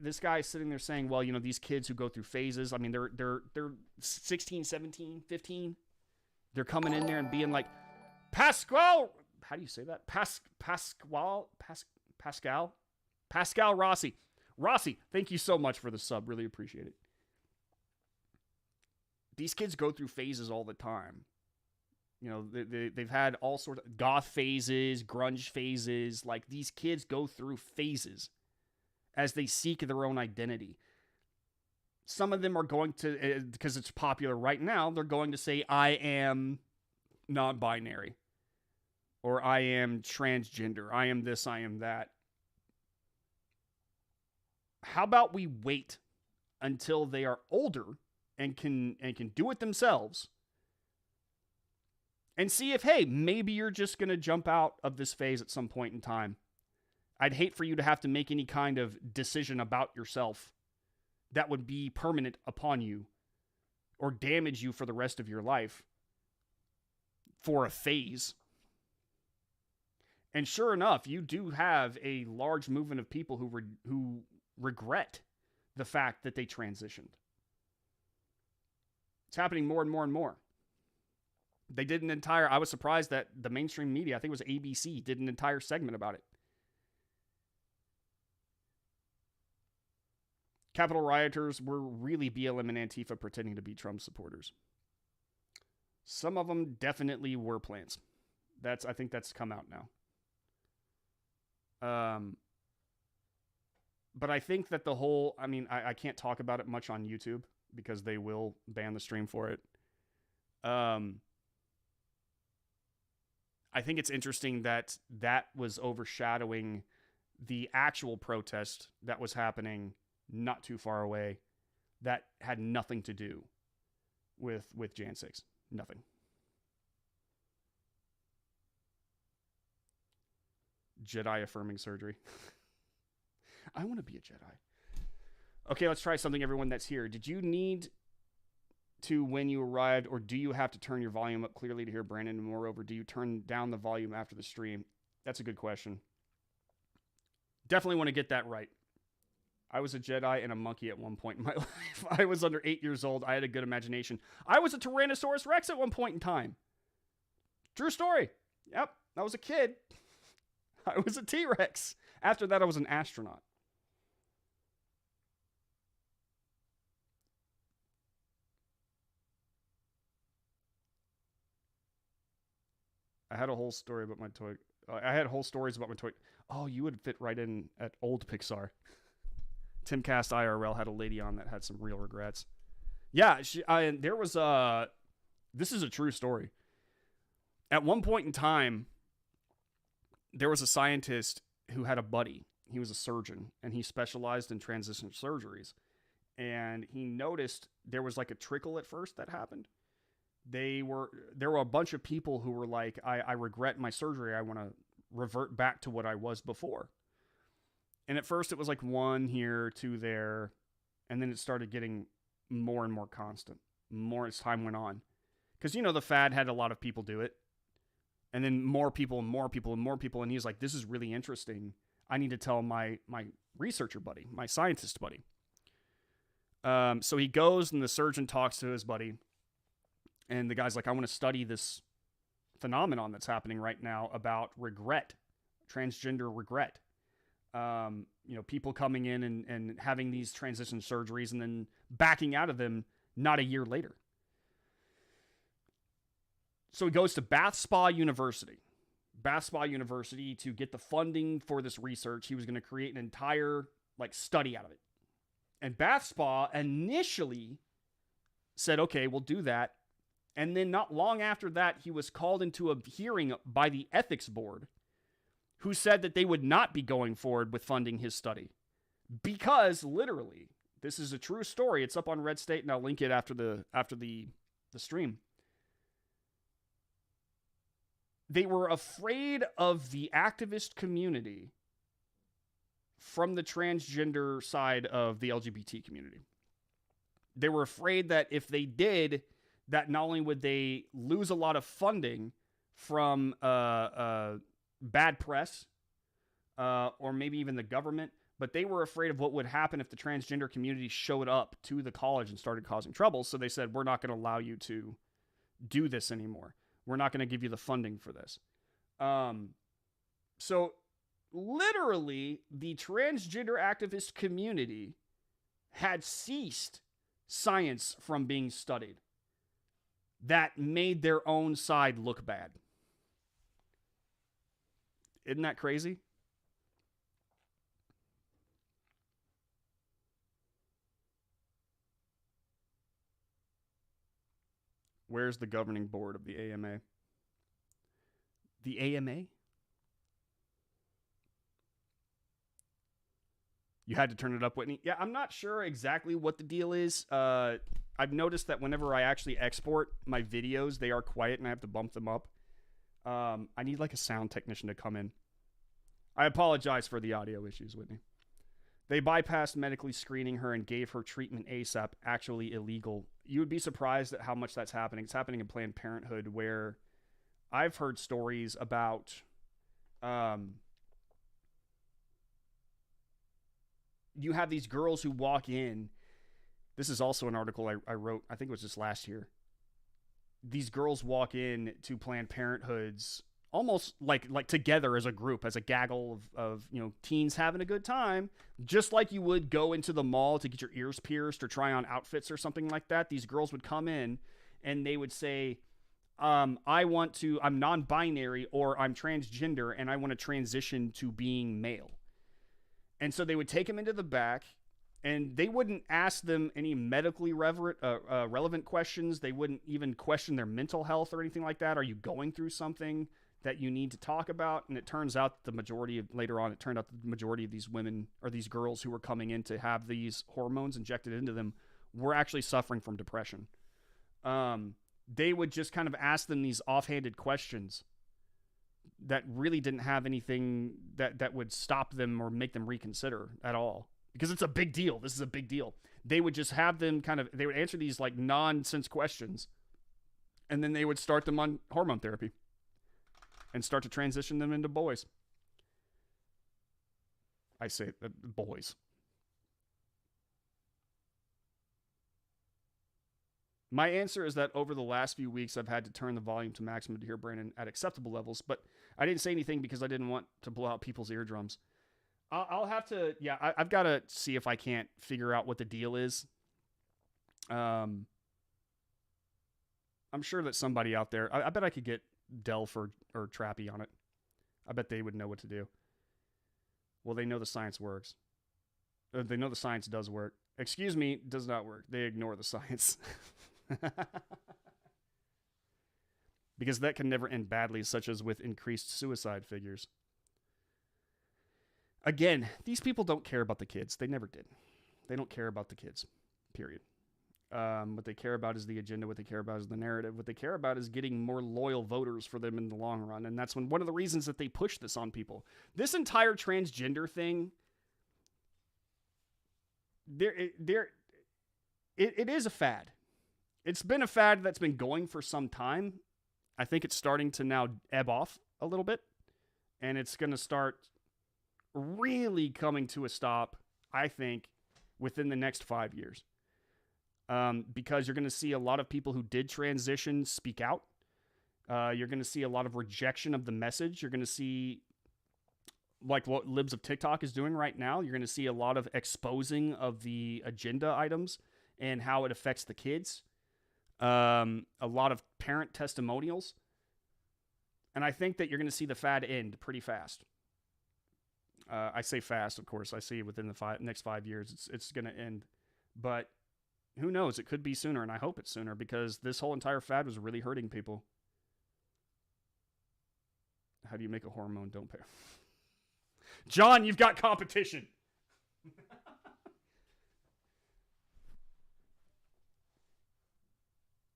Speaker 1: this guy is sitting there saying, well, you know, these kids who go through phases, I mean, they're 16, 17, 15. They're coming in there and being like, Pascal, how do you say that? Pascal Rossi. Rossi, thank you so much for the sub. Really appreciate it. These kids go through phases all the time. You know, they've had all sorts of goth phases, grunge phases. Like, these kids go through phases as they seek their own identity. Some of them are going to, because it's popular right now, they're going to say, I am non-binary. Or I am transgender. I am this, I am that. How about we wait until they are older and can do it themselves? And see if, hey, maybe you're just going to jump out of this phase at some point in time. I'd hate for you to have to make any kind of decision about yourself that would be permanent upon you or damage you for the rest of your life for a phase. And sure enough, you do have a large movement of people who regret the fact that they transitioned. It's happening more and more and more. They did I was surprised that the mainstream media, I think it was ABC, did an entire segment about it. Capitol rioters were really BLM and Antifa pretending to be Trump supporters. Some of them definitely were plants. I think that's come out now. But I think that I can't talk about it much on YouTube because they will ban the stream for it. I think it's interesting that was overshadowing the actual protest that was happening not too far away that had nothing to do with Jan 6. Nothing. Jedi affirming surgery. I want to be a Jedi. Okay, let's try something, everyone that's here. Did you need to when you arrived, or do you have to turn your volume up clearly to hear Brandon? And moreover, do you turn down the volume after the stream? That's a good question. Definitely want to get that right. I was a Jedi and a monkey at one point in my life. I was under 8 years old. I had a good imagination. I was a Tyrannosaurus Rex at one point in time. True story. Yep, I was a kid. I was a T-Rex. After that, I was an astronaut. I had a whole story about my toy. I had whole stories about my toy. Oh, you would fit right in at old Pixar. Timcast IRL had a lady on that had some real regrets. Yeah, there was this is a true story. At one point in time, there was a scientist who had a buddy. He was a surgeon, and he specialized in transition surgeries. And he noticed there was like a trickle at first that happened. There were a bunch of people who were like, I regret my surgery. I want to revert back to what I was before. And at first it was like 1 here, 2 there. And then it started getting more and more constant, more as time went on. Because, the fad had a lot of people do it. And then more people and more people and more people. And he's like, this is really interesting. I need to tell my researcher buddy, my scientist buddy. So he goes and the surgeon talks to his buddy. And the guy's like, I want to study this phenomenon that's happening right now about regret, transgender regret. People coming in and having these transition surgeries and then backing out of them not a year later. So he goes to Bath Spa University to get the funding for this research. He was going to create an entire study out of it. And Bath Spa initially said, okay, we'll do that. And then not long after that, he was called into a hearing by the ethics board who said that they would not be going forward with funding his study. Because literally, this is a true story. It's up on Red State, and I'll link it after the stream. They were afraid of the activist community from the transgender side of the LGBT community. They were afraid that if they did, that not only would they lose a lot of funding from bad press or maybe even the government, but they were afraid of what would happen if the transgender community showed up to the college and started causing trouble. So they said, we're not going to allow you to do this anymore. We're not going to give you the funding for this. So literally, the transgender activist community had ceased science from being studied. That made their own side look bad. Isn't that crazy? Where's the governing board of the AMA? The AMA? You had to turn it up, Whitney? Yeah, I'm not sure exactly what the deal is. I've noticed that whenever I actually export my videos, they are quiet and I have to bump them up. I need a sound technician to come in. I apologize for the audio issues, Whitney. They bypassed medically screening her and gave her treatment ASAP, actually illegal you would be surprised at how much that's happening. It's happening in Planned Parenthood, where I've heard stories about you have these girls who walk in. This is also an article I wrote, I think it was just last year. These girls walk in to Planned Parenthoods almost like together as a group, as a gaggle of teens having a good time, just like you would go into the mall to get your ears pierced or try on outfits or something like that. These girls would come in and they would say, I'm non-binary or I'm transgender and I want to transition to being male. And so they would take them into the back, and they wouldn't ask them any medically relevant questions. They wouldn't even question their mental health or anything like that. Are you going through something that you need to talk about? And it turns out later on, it turned out the majority of these women or these girls who were coming in to have these hormones injected into them were actually suffering from depression. They would just kind of ask them these offhanded questions that really didn't have anything that would stop them or make them reconsider at all. Because it's a big deal. This is a big deal. They would just have them they would answer these like nonsense questions, and then they would start them on hormone therapy and start to transition them into boys. I say boys. My answer is that over the last few weeks, I've had to turn the volume to maximum to hear Brandon at acceptable levels, but I didn't say anything because I didn't want to blow out people's eardrums. I'll have to, I've got to see if I can't figure out what the deal is. I'm sure that somebody out there, I bet I could get Delph or Trappy on it. I bet they would know what to do. Well, they know the science works. They know the science does work. Excuse me, does not work. They ignore the science. Because that can never end badly, such as with increased suicide figures. Again, these people don't care about the kids. They never did. They don't care about the kids, period. What they care about is the agenda. What they care about is the narrative. What they care about is getting more loyal voters for them in the long run. And that's one of the reasons that they push this on people. This entire transgender thing, it is a fad. It's been a fad that's been going for some time. I think it's starting to now ebb off a little bit. And it's going to start really coming to a stop, I think, within the next 5 years. Because you're going to see a lot of people who did transition speak out. You're going to see a lot of rejection of the message. You're going to see, like what Libs of TikTok is doing right now, you're going to see a lot of exposing of the agenda items and how it affects the kids. A lot of parent testimonials. And I think that you're going to see the fad end pretty fast. I say fast, of course. I see within the next 5 years it's going to end. But who knows? It could be sooner, and I hope it's sooner, because this whole entire fad was really hurting people. How do you make a hormone don't pay? John, you've got competition.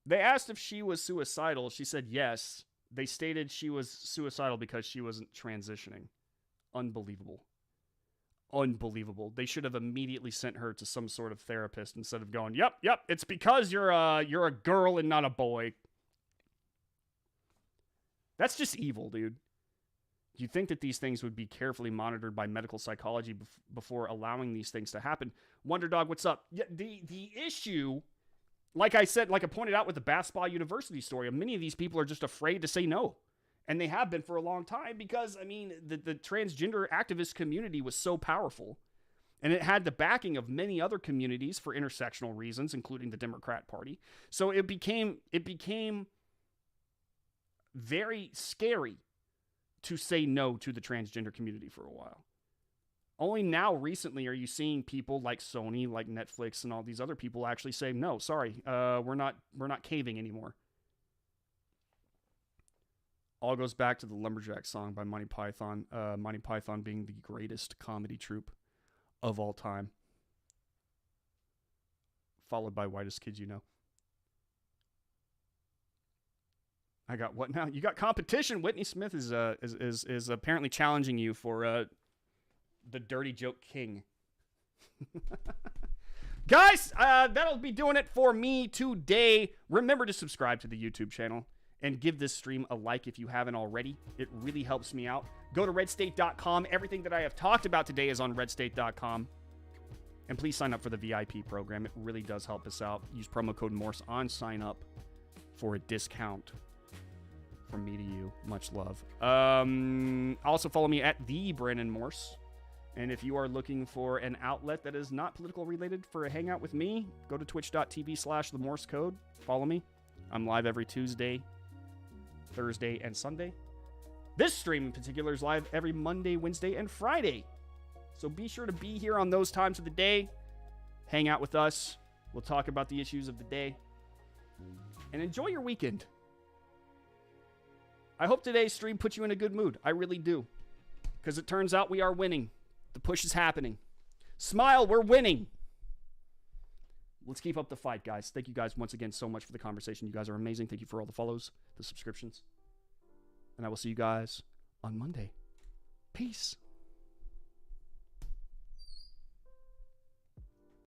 Speaker 1: They asked if she was suicidal. She said yes. They stated she was suicidal because she wasn't transitioning. Unbelievable. Unbelievable. They should have immediately sent her to some sort of therapist instead of going, yep, it's because you're a girl and not a boy. That's just evil, dude. You think that these things would be carefully monitored by medical psychology before allowing these things to happen? Wonder Dog, what's up? Yeah, the issue, like I said, like I pointed out with the Bath Spa University story, many of these people are just afraid to say no. And they have been for a long time because, I mean, the transgender activist community was so powerful. And it had the backing of many other communities for intersectional reasons, including the Democrat Party. So it became very scary to say no to the transgender community for a while. Only now recently are you seeing people like Sony, like Netflix, and all these other people actually say, no, sorry, we're not caving anymore. All goes back to the Lumberjack song by Monty Python. Monty Python being the greatest comedy troupe of all time. Followed by Whitest Kids You Know. I got what now? You got competition. Whitney Smith is apparently challenging you for the Dirty Joke King. Guys, that'll be doing it for me today. Remember to subscribe to the YouTube channel and give this stream a like if you haven't already. It really helps me out. Go to redstate.com. Everything that I have talked about today is on redstate.com. And please sign up for the VIP program. It really does help us out. Use promo code Morse on sign up for a discount from me to you. Much love. Also follow me at the Brandon Morse. And if you are looking for an outlet that is not political related for a hangout with me, go to twitch.tv/the Morse code. Follow me. I'm live every Tuesday, Thursday, and Sunday. This stream in particular is live every Monday, Wednesday, and Friday. So be sure to be here on those times of the day. Hang out with us. We'll talk about the issues of the day. And enjoy your weekend. I hope today's stream puts you in a good mood. I really do. Because it turns out we are winning. The push is happening. Smile, we're winning. Let's keep up the fight, guys. Thank you guys once again so much for the conversation. You guys are amazing. Thank you for all the follows, the subscriptions. And I will see you guys on Monday. Peace.